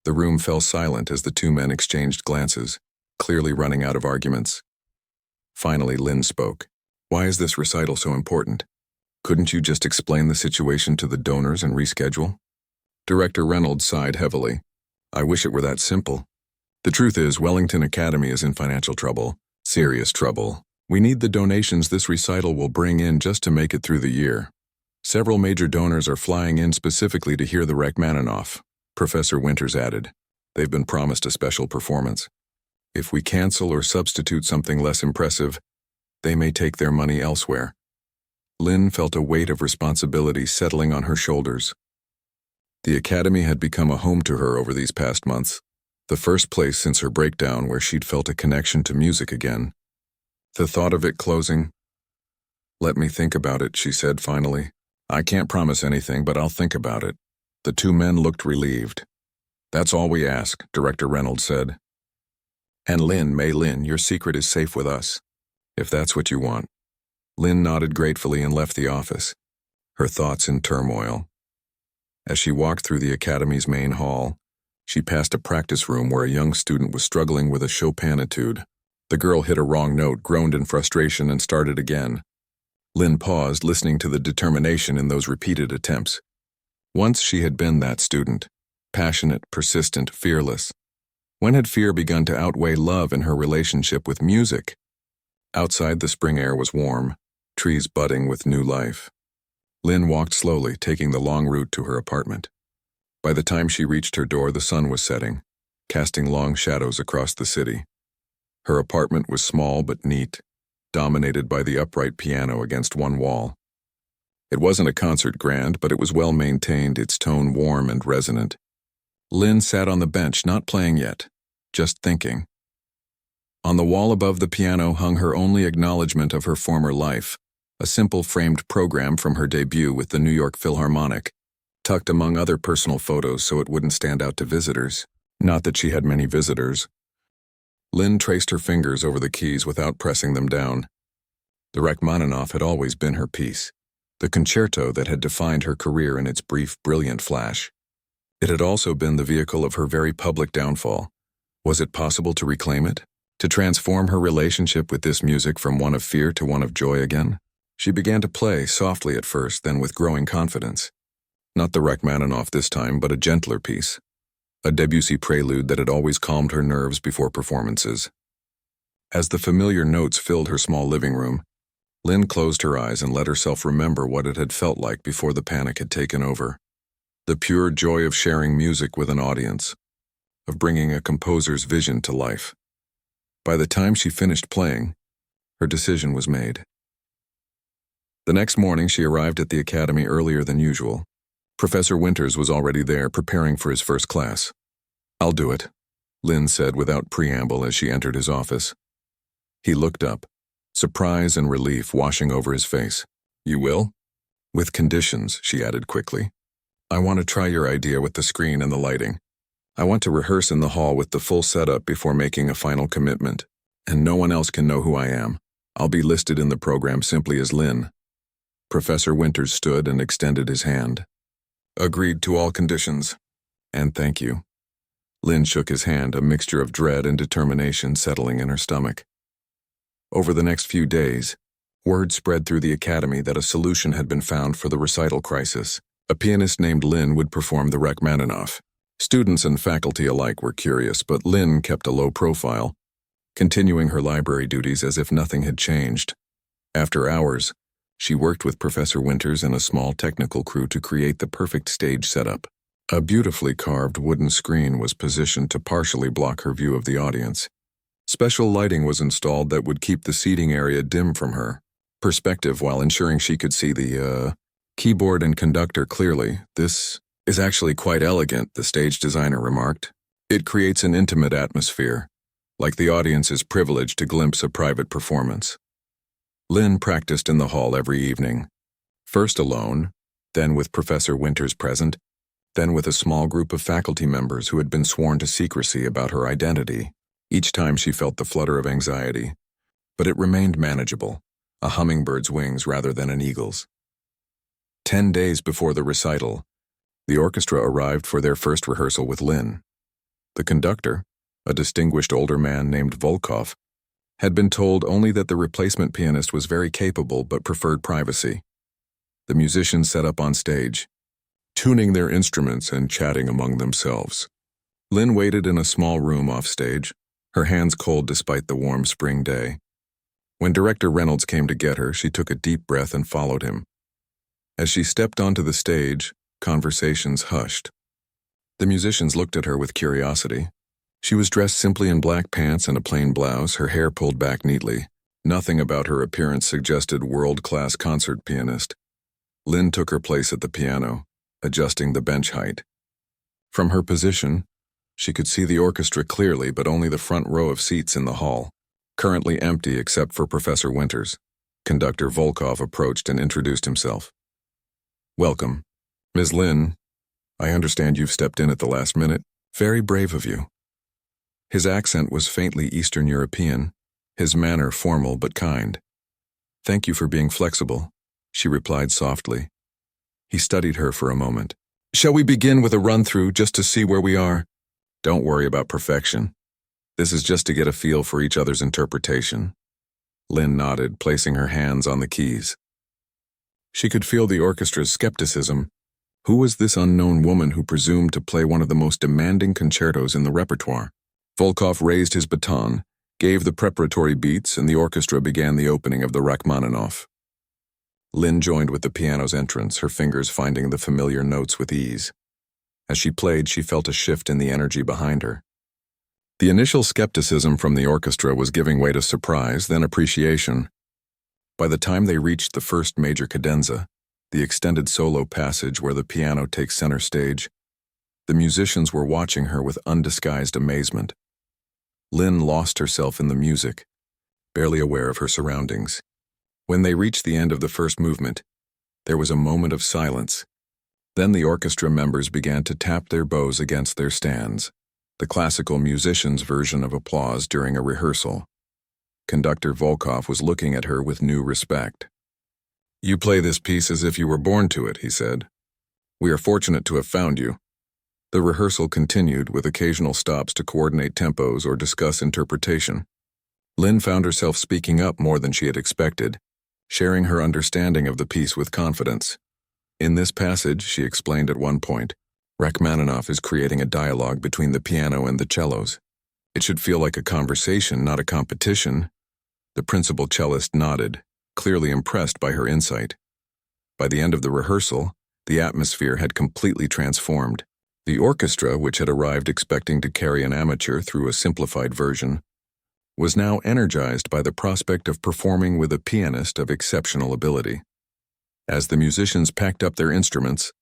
The room fell silent as the 2 men exchanged glances, clearly running out of arguments. Finally, Lynn spoke. Why is this recital so important? Couldn't you just explain the situation to the donors and reschedule? Director Reynolds sighed heavily. I wish it were that simple. The truth is, Wellington Academy is in financial trouble. Serious trouble. We need the donations this recital will bring in just to make it through the year. Several major donors are flying in specifically to hear the Rachmaninoff, Professor Winters added. They've been promised a special performance. If we cancel or substitute something less impressive, they may take their money elsewhere. Lynn felt a weight of responsibility settling on her shoulders. The Academy had become a home to her over these past months, the first place since her breakdown where she'd felt a connection to music again. The thought of it closing. Let me think about it, she said finally. I can't promise anything, but I'll think about it. The 2 men looked relieved. That's all we ask, Director Reynolds said. And Lynn, your secret is safe with us, if that's what you want. Lynn nodded gratefully and left the office, her thoughts in turmoil. As she walked through the Academy's main hall, she passed a practice room where a young student was struggling with a Chopin etude. The girl hit a wrong note, groaned in frustration, and started again. Lynn paused, listening to the determination in those repeated attempts. Once she had been that student, passionate, persistent, fearless. When had fear begun to outweigh love in her relationship with music? Outside, the spring air was warm, trees budding with new life. Lynn walked slowly, taking the long route to her apartment. By the time she reached her door, the sun was setting, casting long shadows across the city. Her apartment was small but neat, dominated by the upright piano against one wall. It wasn't a concert grand, but it was well maintained, its tone warm and resonant. Lynn sat on the bench, not playing yet, just thinking. On the wall above the piano hung her only acknowledgement of her former life, a simple framed program from her debut with the New York Philharmonic, tucked among other personal photos so it wouldn't stand out to visitors. Not that she had many visitors. Lynn traced her fingers over the keys without pressing them down. The Rachmaninoff had always been her piece, the concerto that had defined her career in its brief, brilliant flash. It had also been the vehicle of her very public downfall. Was it possible to reclaim it? To transform her relationship with this music from one of fear to one of joy again? She began to play, softly at first, then with growing confidence. Not the Rachmaninoff this time, but a gentler piece. A Debussy prelude that had always calmed her nerves before performances. As the familiar notes filled her small living room, Lynn closed her eyes and let herself remember what it had felt like before the panic had taken over. The pure joy of sharing music with an audience, of bringing a composer's vision to life. By the time she finished playing, her decision was made. The next morning she arrived at the academy earlier than usual. Professor Winters was already there, preparing for his first class. "I'll do it," Lynn said without preamble as she entered his office. He looked up, surprise and relief washing over his face. "You will?" "With conditions," she added quickly. "I want to try your idea with the screen and the lighting. I want to rehearse in the hall with the full setup before making a final commitment, and no one else can know who I am. I'll be listed in the program simply as Lynn." Professor Winters stood and extended his hand. "Agreed to all conditions. And thank you." Lynn shook his hand, a mixture of dread and determination settling in her stomach. Over the next few days, word spread through the academy that a solution had been found for the recital crisis. A pianist named Lynn would perform the Rachmaninoff. Students and faculty alike were curious, but Lynn kept a low profile, continuing her library duties as if nothing had changed. After hours, she worked with Professor Winters and a small technical crew to create the perfect stage setup. A beautifully carved wooden screen was positioned to partially block her view of the audience. Special lighting was installed that would keep the seating area dim from her perspective while ensuring she could see the keyboard and conductor clearly. "This is actually quite elegant," the stage designer remarked. "It creates an intimate atmosphere, like the audience is privileged to glimpse a private performance." Lynn practiced in the hall every evening, first alone, then with Professor Winters present, then with a small group of faculty members who had been sworn to secrecy about her identity. Each time she felt the flutter of anxiety, but it remained manageable, a hummingbird's wings rather than an eagle's. 10 days before the recital, the orchestra arrived for their first rehearsal with Lynn. The conductor, a distinguished older man named Volkov, had been told only that the replacement pianist was very capable but preferred privacy. The musicians set up on stage, tuning their instruments and chatting among themselves. Lynn waited in a small room off stage, her hands cold despite the warm spring day. When Director Reynolds came to get her, she took a deep breath and followed him. As she stepped onto the stage, conversations hushed. The musicians looked at her with curiosity. She was dressed simply in black pants and a plain blouse, her hair pulled back neatly. Nothing about her appearance suggested world-class concert pianist. Lynn took her place at the piano, adjusting the bench height. From her position, she could see the orchestra clearly, but only the front row of seats in the hall, currently empty except for Professor Winters. Conductor Volkov approached and introduced himself. "Welcome. Ms. Lynn, I understand you've stepped in at the last minute. Very brave of you." His accent was faintly Eastern European, his manner formal but kind. "Thank you for being flexible," she replied softly. He studied her for a moment. "Shall we begin with a run-through just to see where we are?" "Don't worry about perfection. This is just to get a feel for each other's interpretation." Lynn nodded, placing her hands on the keys. She could feel the orchestra's skepticism. Who was this unknown woman who presumed to play one of the most demanding concertos in the repertoire? Volkov raised his baton, gave the preparatory beats, and the orchestra began the opening of the Rachmaninoff. Lynn joined with the piano's entrance, her fingers finding the familiar notes with ease. As she played, she felt a shift in the energy behind her. The initial skepticism from the orchestra was giving way to surprise, then appreciation. By the time they reached the first major cadenza, the extended solo passage where the piano takes center stage, the musicians were watching her with undisguised amazement. Lynn lost herself in the music, barely aware of her surroundings. When they reached the end of the first movement, there was a moment of silence. Then the orchestra members began to tap their bows against their stands, the classical musician's version of applause during a rehearsal. Conductor Volkov was looking at her with new respect. "You play this piece as if you were born to it," he said. "We are fortunate to have found you." The rehearsal continued with occasional stops to coordinate tempos or discuss interpretation. Lynn found herself speaking up more than she had expected, sharing her understanding of the piece with confidence. "In this passage," she explained at one point, "Rachmaninoff is creating a dialogue between the piano and the cellos. It should feel like a conversation, not a competition." The principal cellist nodded, clearly impressed by her insight. By the end of the rehearsal, the atmosphere had completely transformed. The orchestra, which had arrived expecting to carry an amateur through a simplified version, was now energized by the prospect of performing with a pianist of exceptional ability. As the musicians packed up their instruments,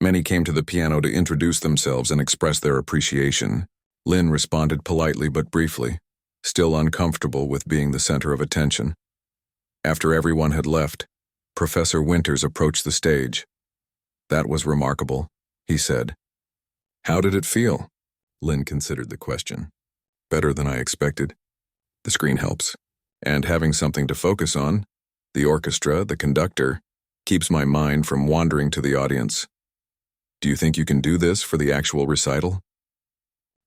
many came to the piano to introduce themselves and express their appreciation. Lynn responded politely but briefly, still uncomfortable with being the center of attention. After everyone had left, Professor Winters approached the stage. "That was remarkable," he said. "How did it feel?" Lynn considered the question. "Better than I expected. The screen helps. And having something to focus on, the orchestra, the conductor, keeps my mind from wandering to the audience. Do you think you can do this for the actual recital?"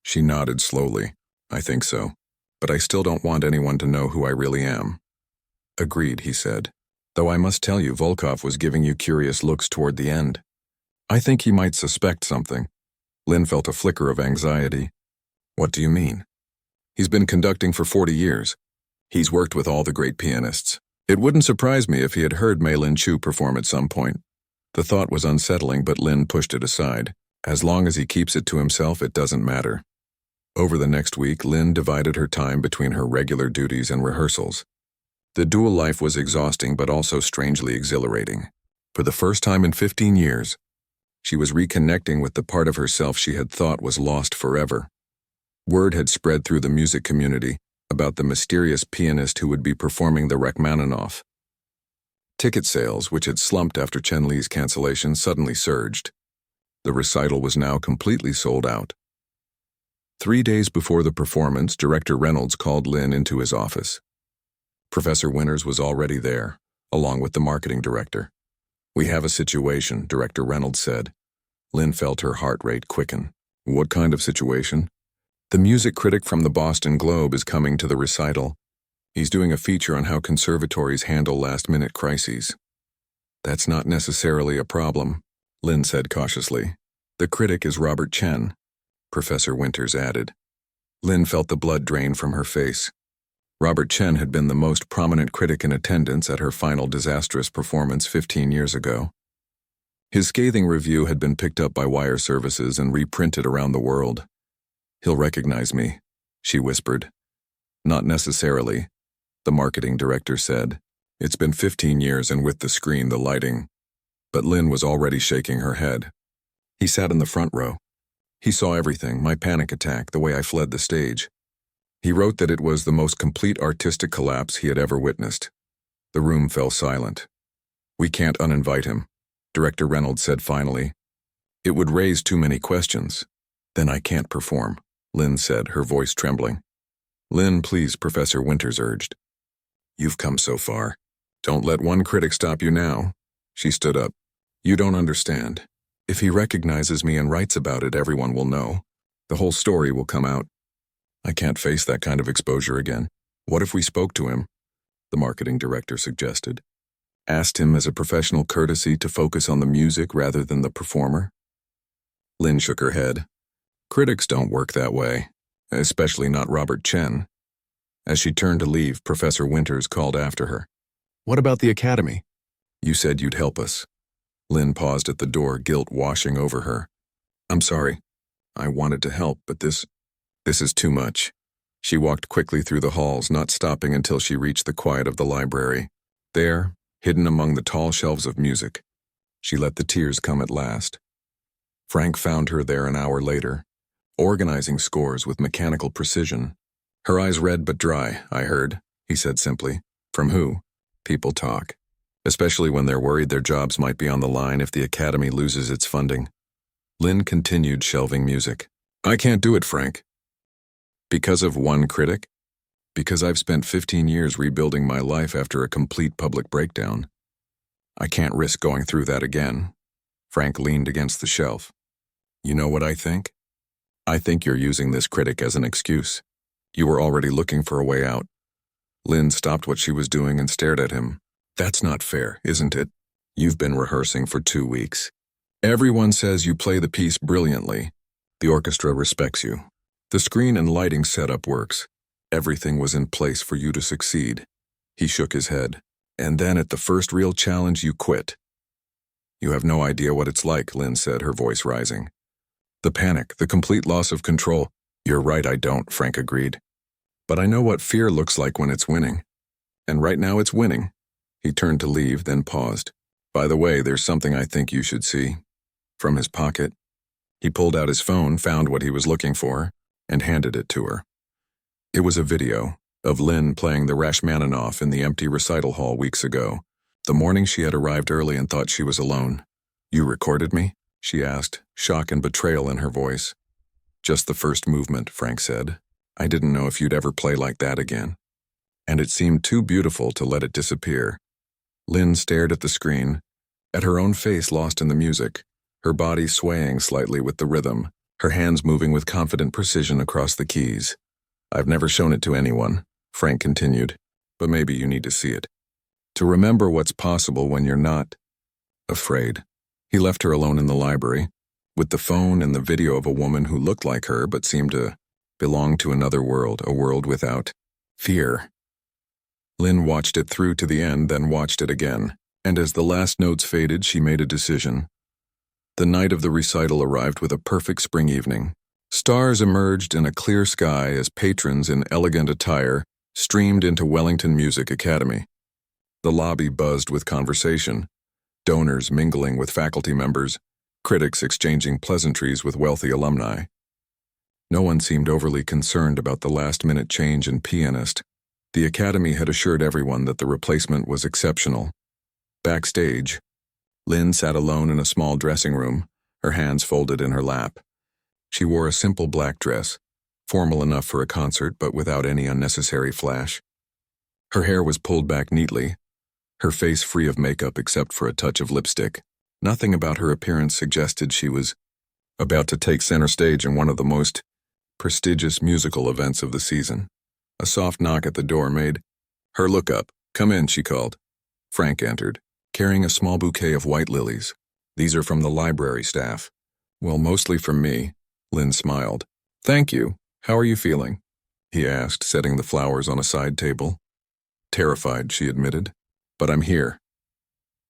She nodded slowly. "I think so. But I still don't want anyone to know who I really am." "Agreed," he said. "Though I must tell you, Volkov was giving you curious looks toward the end. I think he might suspect something." Lynn felt a flicker of anxiety. "What do you mean?" "He's been conducting for 40 years. He's worked with all the great pianists. It wouldn't surprise me if he had heard Mei Lin Chu perform at some point." The thought was unsettling, but Lynn pushed it aside. As long as he keeps it to himself, it doesn't matter. Over the next week, Lynn divided her time between her regular duties and rehearsals. The dual life was exhausting but also strangely exhilarating. For the first time in 15 years, she was reconnecting with the part of herself she had thought was lost forever. Word had spread through the music community about the mysterious pianist who would be performing the Rachmaninoff. Ticket sales, which had slumped after Chen Li's cancellation, suddenly surged. The recital was now completely sold out. 3 days before the performance, Director Reynolds called Lynn into his office. Professor Winters was already there, along with the marketing director. "We have a situation," Director Reynolds said. Lynn felt her heart rate quicken. "What kind of situation?" "The music critic from the Boston Globe is coming to the recital. He's doing a feature on how conservatories handle last-minute crises." "That's not necessarily a problem," Lynn said cautiously. "The critic is Robert Chen," Professor Winters added. Lynn felt the blood drain from her face. Robert Chen had been the most prominent critic in attendance at her final disastrous performance 15 years ago. His scathing review had been picked up by wire services and reprinted around the world. "He'll recognize me," she whispered. "Not necessarily," the marketing director said. "It's been 15 years, and with the screen, the lighting." But Lynn was already shaking her head. "He sat in the front row. He saw everything, my panic attack, the way I fled the stage. He wrote that it was the most complete artistic collapse he had ever witnessed." The room fell silent. "We can't uninvite him," Director Reynolds said finally. "It would raise too many questions." "Then I can't perform," Lynn said, her voice trembling. "Lynn, please," Professor Winters urged. "You've come so far. Don't let one critic stop you now." She stood up. "You don't understand. If he recognizes me and writes about it, everyone will know. The whole story will come out. I can't face that kind of exposure again. What if we spoke to him?" the marketing director suggested. "Asked him as a professional courtesy to focus on the music rather than the performer?" Lynn shook her head. "Critics don't work that way, especially not Robert Chen." As she turned to leave, Professor Winters called after her. "What about the academy? You said you'd help us." Lynn paused at the door, guilt washing over her. "I'm sorry. I wanted to help, but this is too much." She walked quickly through the halls, not stopping until she reached the quiet of the library. There, hidden among the tall shelves of music, she let the tears come at last. Frank found her there an hour later, organizing scores with mechanical precision. "Her eyes red but dry, I heard," he said simply. "From who?" "People talk." especially when they're worried their jobs might be on the line if the academy loses its funding. Lynn continued shelving music. I can't do it, Frank. Because of one critic? Because I've spent 15 years rebuilding my life after a complete public breakdown. I can't risk going through that again. Frank leaned against the shelf. You know what I think? I think you're using this critic as an excuse. You were already looking for a way out. Lynn stopped what she was doing and stared at him. That's not fair, isn't it? You've been rehearsing for 2 weeks. Everyone says you play the piece brilliantly. The orchestra respects you. The screen and lighting setup works. Everything was in place for you to succeed. He shook his head. And then at the first real challenge, you quit. You have no idea what it's like, Lynn said, her voice rising. The panic, the complete loss of control. You're right, I don't, Frank agreed. But I know what fear looks like when it's winning. And right now it's winning. He turned to leave, then paused. By the way, there's something I think you should see. From his pocket, he pulled out his phone, found what he was looking for, and handed it to her. It was a video of Lynn playing the Rachmaninoff in the empty recital hall weeks ago, the morning she had arrived early and thought she was alone. You recorded me? She asked, shock and betrayal in her voice. Just the first movement, Frank said. I didn't know if you'd ever play like that again. And it seemed too beautiful to let it disappear. Lynn stared at the screen, at her own face lost in the music, her body swaying slightly with the rhythm, her hands moving with confident precision across the keys. I've never shown it to anyone, Frank continued, but maybe you need to see it. To remember what's possible when you're not afraid. He left her alone in the library, with the phone and the video of a woman who looked like her but seemed to belong to another world, a world without fear. Lynn watched it through to the end, then watched it again, and as the last notes faded, she made a decision. The night of the recital arrived with a perfect spring evening. Stars emerged in a clear sky as patrons in elegant attire streamed into Wellington Music Academy. The lobby buzzed with conversation, donors mingling with faculty members, critics exchanging pleasantries with wealthy alumni. No one seemed overly concerned about the last-minute change in pianist. The Academy had assured everyone that the replacement was exceptional. Backstage, Lynn sat alone in a small dressing room, her hands folded in her lap. She wore a simple black dress, formal enough for a concert but without any unnecessary flash. Her hair was pulled back neatly, her face free of makeup except for a touch of lipstick. Nothing about her appearance suggested she was about to take center stage in one of the most prestigious musical events of the season. A soft knock at the door made her look up. Come in, she called. Frank entered, carrying a small bouquet of white lilies. These are from the library staff. Well, mostly from me. Lynn smiled. Thank you. How are you feeling? He asked, setting the flowers on a side table. Terrified, she admitted. But I'm here.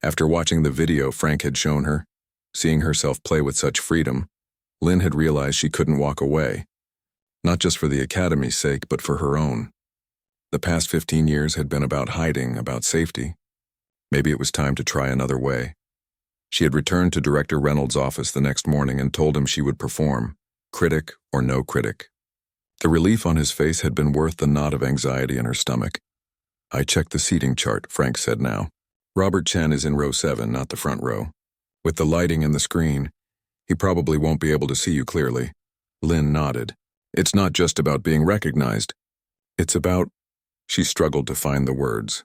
After watching the video Frank had shown her, seeing herself play with such freedom, Lynn had realized she couldn't walk away. Not just for the Academy's sake, but for her own. The past 15 years had been about hiding, about safety. Maybe it was time to try another way. She had returned to Director Reynolds' office the next morning and told him she would perform, critic or no critic. The relief on his face had been worth the knot of anxiety in her stomach. I checked the seating chart, Frank said now. Robert Chen is in row 7, not the front row. With the lighting and the screen, he probably won't be able to see you clearly. Lynn nodded. It's not just about being recognized. It's about... She struggled to find the words.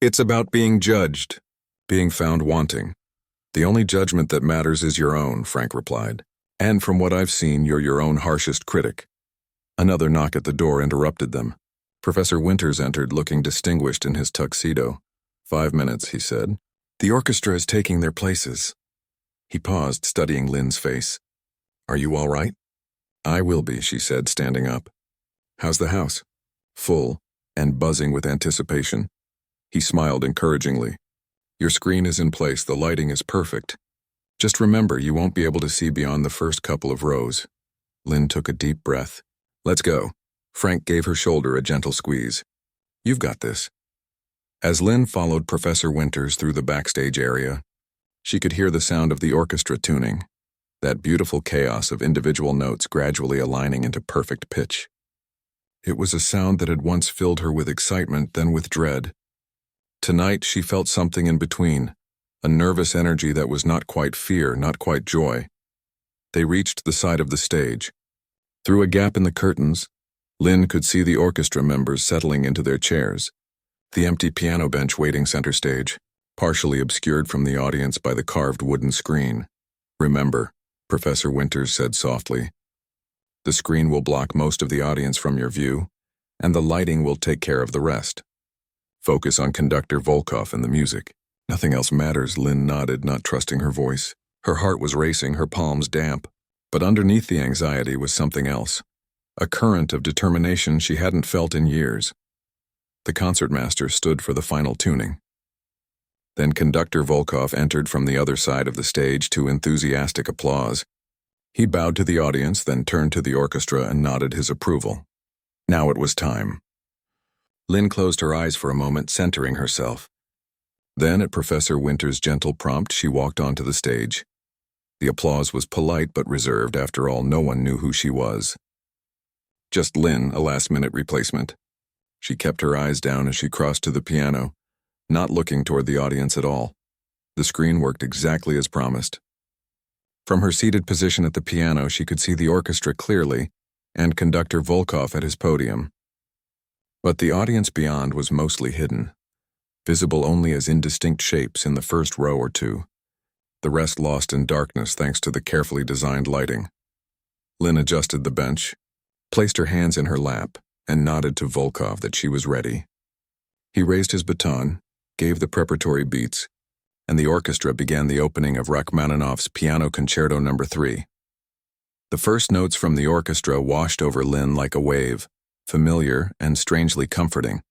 It's about being judged, being found wanting. The only judgment that matters is your own, Frank replied. And from what I've seen, you're your own harshest critic. Another knock at the door interrupted them. Professor Winters entered, looking distinguished in his tuxedo. 5 minutes, he said. The orchestra is taking their places. He paused, studying Lynn's face. Are you all right? I will be, she said, standing up. How's the house? Full, and buzzing with anticipation. He smiled encouragingly. Your screen is in place, the lighting is perfect. Just remember, you won't be able to see beyond the first couple of rows. Lynn took a deep breath. Let's go. Frank gave her shoulder a gentle squeeze. You've got this. As Lynn followed Professor Winters through the backstage area, she could hear the sound of the orchestra tuning, that beautiful chaos of individual notes gradually aligning into perfect pitch. It was a sound that had once filled her with excitement, then with dread. Tonight she felt something in between, a nervous energy that was not quite fear, not quite joy. They reached the side of the stage. Through a gap in the curtains, Lynn could see the orchestra members settling into their chairs, the empty piano bench waiting center stage, partially obscured from the audience by the carved wooden screen. "Remember," Professor Winters said softly, "the screen will block most of the audience from your view, and the lighting will take care of the rest. Focus on conductor Volkov and the music. Nothing else matters." Lynn nodded, not trusting her voice. Her heart was racing, her palms damp. But underneath the anxiety was something else, a current of determination she hadn't felt in years. The concertmaster stood for the final tuning. Then conductor Volkov entered from the other side of the stage to enthusiastic applause. He bowed to the audience, then turned to the orchestra and nodded his approval. Now it was time. Lynn closed her eyes for a moment, centering herself. Then, at Professor Winters' gentle prompt, she walked onto the stage. The applause was polite but reserved. After all, no one knew who she was. Just Lynn, a last-minute replacement. She kept her eyes down as she crossed to the piano, not looking toward the audience at all. The screen worked exactly as promised. From her seated position at the piano, she could see the orchestra clearly and conductor Volkov at his podium. But the audience beyond was mostly hidden, visible only as indistinct shapes in the first row or two, the rest lost in darkness thanks to the carefully designed lighting. Lynn adjusted the bench, placed her hands in her lap, and nodded to Volkov that she was ready. He raised his baton, gave the preparatory beats, and the orchestra began the opening of Rachmaninoff's Piano Concerto No. 3. The first notes from the orchestra washed over Lynn like a wave, familiar and strangely comforting.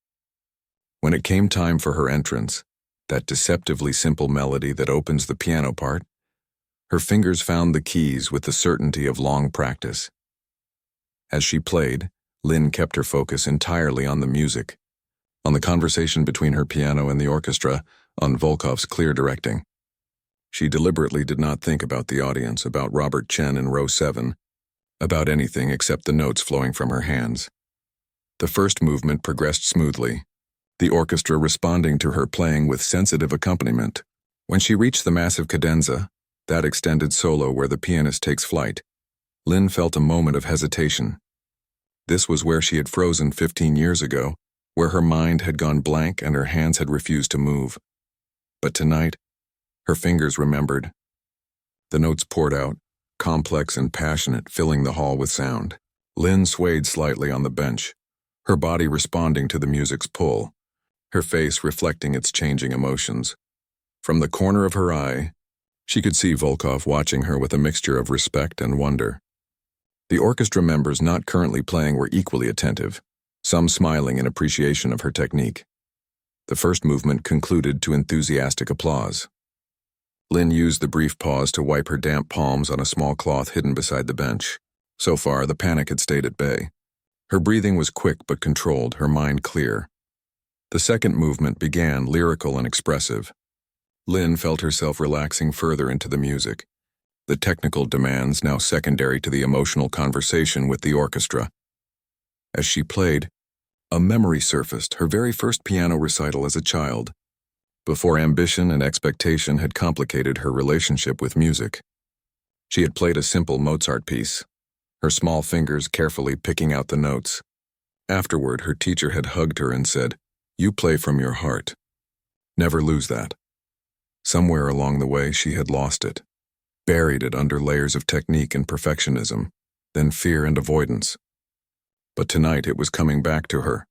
When it came time for her entrance, that deceptively simple melody that opens the piano part, her fingers found the keys with the certainty of long practice. As she played, Lynn kept her focus entirely on the music, on the conversation between her piano and the orchestra, on Volkov's clear directing. She deliberately did not think about the audience, about Robert Chen in row 7, about anything except the notes flowing from her hands. The first movement progressed smoothly, the orchestra responding to her playing with sensitive accompaniment. When she reached the massive cadenza, that extended solo where the pianist takes flight, Lynn felt a moment of hesitation. This was where she had frozen 15 years ago, where her mind had gone blank and her hands had refused to move. But tonight, her fingers remembered. The notes poured out, complex and passionate, filling the hall with sound. Lynn swayed slightly on the bench, her body responding to the music's pull, her face reflecting its changing emotions. From the corner of her eye, she could see Volkov watching her with a mixture of respect and wonder. The orchestra members not currently playing were equally attentive, some smiling in appreciation of her technique. The first movement concluded to enthusiastic applause. Lynn used the brief pause to wipe her damp palms on a small cloth hidden beside the bench. So far, the panic had stayed at bay. Her breathing was quick but controlled, her mind clear. The second movement began, lyrical and expressive. Lynn felt herself relaxing further into the music, the technical demands now secondary to the emotional conversation with the orchestra. As she played, a memory surfaced, her very first piano recital as a child, before ambition and expectation had complicated her relationship with music. She had played a simple Mozart piece, her small fingers carefully picking out the notes. Afterward, her teacher had hugged her and said, "You play from your heart. Never lose that." Somewhere along the way, she had lost it, buried it under layers of technique and perfectionism, then fear and avoidance. But tonight it was coming back to her.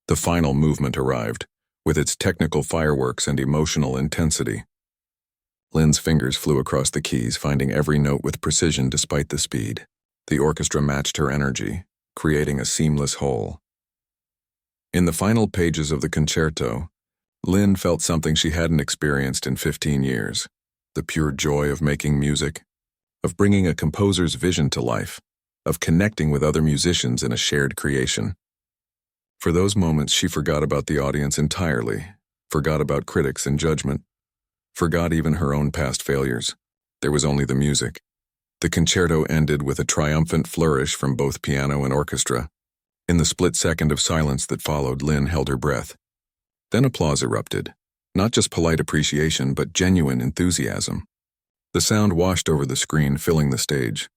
The final movement arrived, with its technical fireworks and emotional intensity. Lynn's fingers flew across the keys, finding every note with precision despite the speed. The orchestra matched her energy, creating a seamless whole. In the final pages of the concerto, Lynn felt something she hadn't experienced in 15 years, the pure joy of making music, of bringing a composer's vision to life, of connecting with other musicians in a shared creation. For those moments, she forgot about the audience entirely, forgot about critics and judgment, forgot even her own past failures. There was only the music. The concerto ended with a triumphant flourish from both piano and orchestra. In the split second of silence that followed, Lynn held her breath. Then applause erupted, Not just polite appreciation, but genuine enthusiasm. The sound washed over the screen, filling the stage.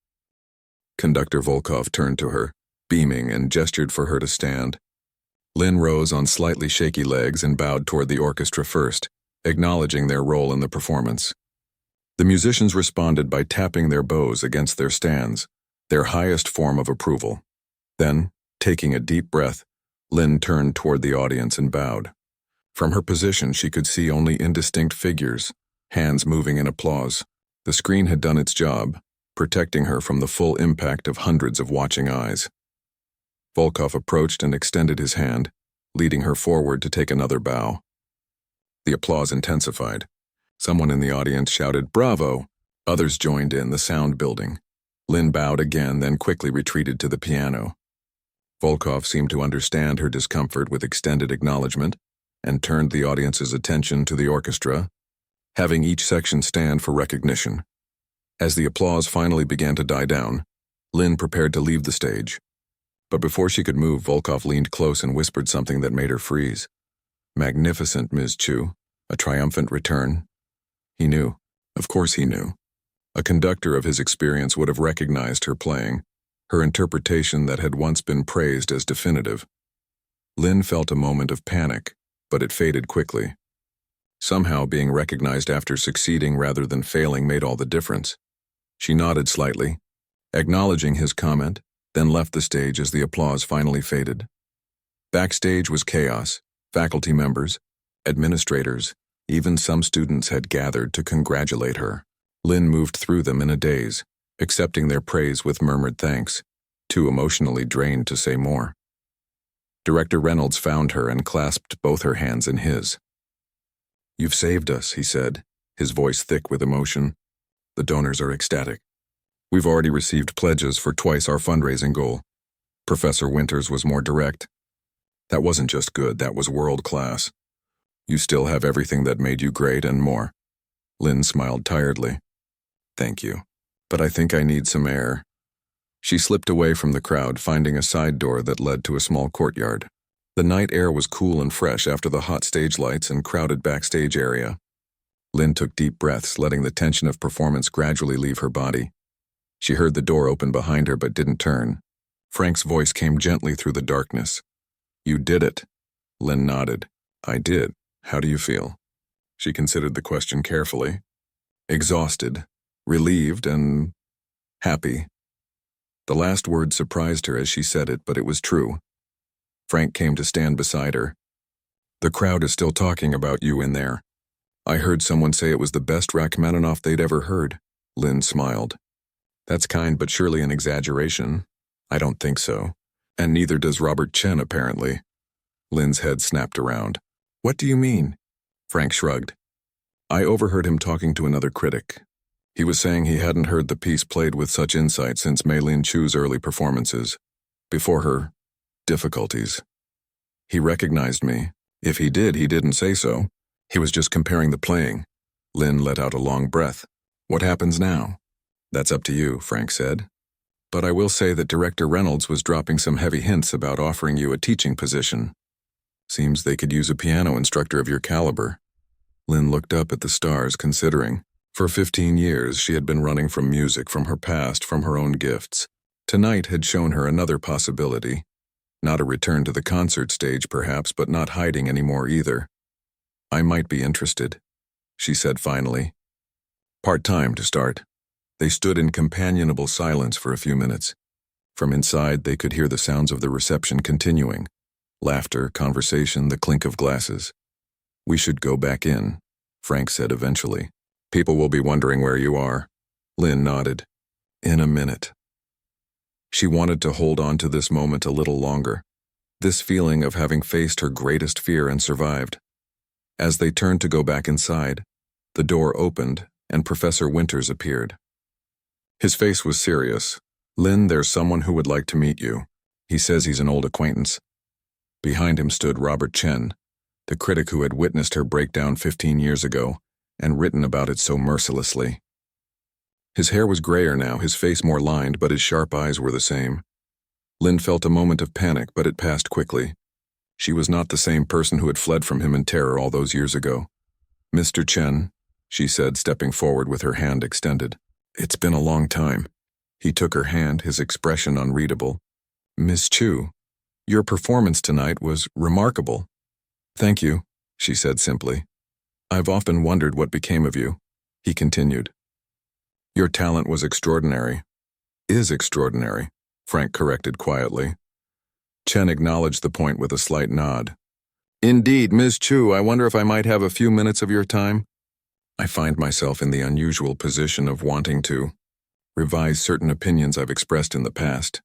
Conductor Volkov turned to her, beaming, and gestured for her to stand. Lynn rose on slightly shaky legs and bowed toward the orchestra first, acknowledging their role in the performance. The musicians responded by tapping their bows against their stands, their highest form of approval. Then, taking a deep breath, Lynn turned toward the audience and bowed. From her position, she could see only indistinct figures, hands moving in applause. The screen had done its job, protecting her from the full impact of hundreds of watching eyes. Volkov approached and extended his hand, leading her forward to take another bow. The applause intensified. Someone in the audience shouted, "Bravo!" Others joined in, the sound building. Lynn bowed again, then quickly retreated to the piano. Volkov seemed to understand her discomfort with extended acknowledgement and turned the audience's attention to the orchestra, having each section stand for recognition. As the applause finally began to die down, Lynn prepared to leave the stage. But before she could move, Volkov leaned close and whispered something that made her freeze. "Magnificent, Ms. Chu. A triumphant return." He knew. Of course he knew. A conductor of his experience would have recognized her playing, her interpretation that had once been praised as definitive. Lynn felt a moment of panic, but it faded quickly. Somehow being recognized after succeeding rather than failing made all the difference. She nodded slightly, acknowledging his comment, then left the stage as the applause finally faded. Backstage was chaos. Faculty members, administrators, even some students had gathered to congratulate her. Lynn moved through them in a daze, accepting their praise with murmured thanks, too emotionally drained to say more. Director Reynolds found her and clasped both her hands in his. "You've saved us," he said, his voice thick with emotion. "The donors are ecstatic. We've already received pledges for twice our fundraising goal." Professor Winters was more direct. "That wasn't just good, that was world-class. You still have everything that made you great and more." Lynn smiled tiredly. "Thank you, but I think I need some air." She slipped away from the crowd, finding a side door that led to a small courtyard. The night air was cool and fresh after the hot stage lights and crowded backstage area. Lynn took deep breaths, letting the tension of performance gradually leave her body. She heard the door open behind her but didn't turn. Frank's voice came gently through the darkness. "You did it." Lynn nodded. "I did. How do you feel?" She considered the question carefully. Exhausted, relieved, and happy. The last word surprised her as she said it, but it was true. Frank came to stand beside her. "The crowd is still talking about you in there. I heard someone say it was the best Rachmaninoff they'd ever heard." Lynn smiled. "That's kind, but surely an exaggeration." "I don't think so. And neither does Robert Chen, apparently." Lynn's head snapped around. "What do you mean?" Frank shrugged. "I overheard him talking to another critic. He was saying he hadn't heard the piece played with such insight since Mei-Lin Chu's early performances, before her difficulties. He recognized me. If he did, he didn't say so. He was just comparing the playing." Lynn let out a long breath. "What happens now?" "That's up to you," Frank said. "But I will say that Director Reynolds was dropping some heavy hints about offering you a teaching position. Seems they could use a piano instructor of your caliber." Lynn looked up at the stars, considering. For 15 years, she had been running from music, from her past, from her own gifts. Tonight had shown her another possibility. Not a return to the concert stage, perhaps, but not hiding anymore either. "I might be interested," she said finally. "Part-time to start." They stood in companionable silence for a few minutes. From inside, they could hear the sounds of the reception continuing. Laughter, conversation, the clink of glasses. "We should go back in," Frank said eventually. "People will be wondering where you are." Lynn nodded. "In a minute." She wanted to hold on to this moment a little longer, this feeling of having faced her greatest fear and survived. As they turned to go back inside, the door opened and Professor Winters appeared. His face was serious. "Lynn, there's someone who would like to meet you. He says he's an old acquaintance." Behind him stood Robert Chen, the critic who had witnessed her breakdown 15 years ago and written about it so mercilessly. His hair was grayer now, his face more lined, but his sharp eyes were the same. Lynn felt a moment of panic, but it passed quickly. She was not the same person who had fled from him in terror all those years ago. Mr. Chen, she said, stepping forward with her hand extended. It's been a long time. He took her hand, his expression unreadable. Miss Chu, your performance tonight was remarkable. Thank you, she said simply. I've often wondered what became of you, he continued. Your talent was extraordinary. Is extraordinary, Frank corrected quietly. Chen acknowledged the point with a slight nod. Indeed, Miss Chu, I wonder if I might have a few minutes of your time? I find myself in the unusual position of wanting to revise certain opinions I've expressed in the past.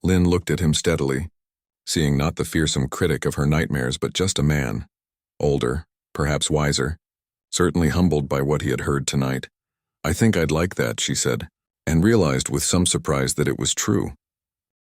Lin looked at him steadily, seeing not the fearsome critic of her nightmares but just a man, older, perhaps wiser, certainly humbled by what he had heard tonight. I think I'd like that, she said, and realized with some surprise that it was true.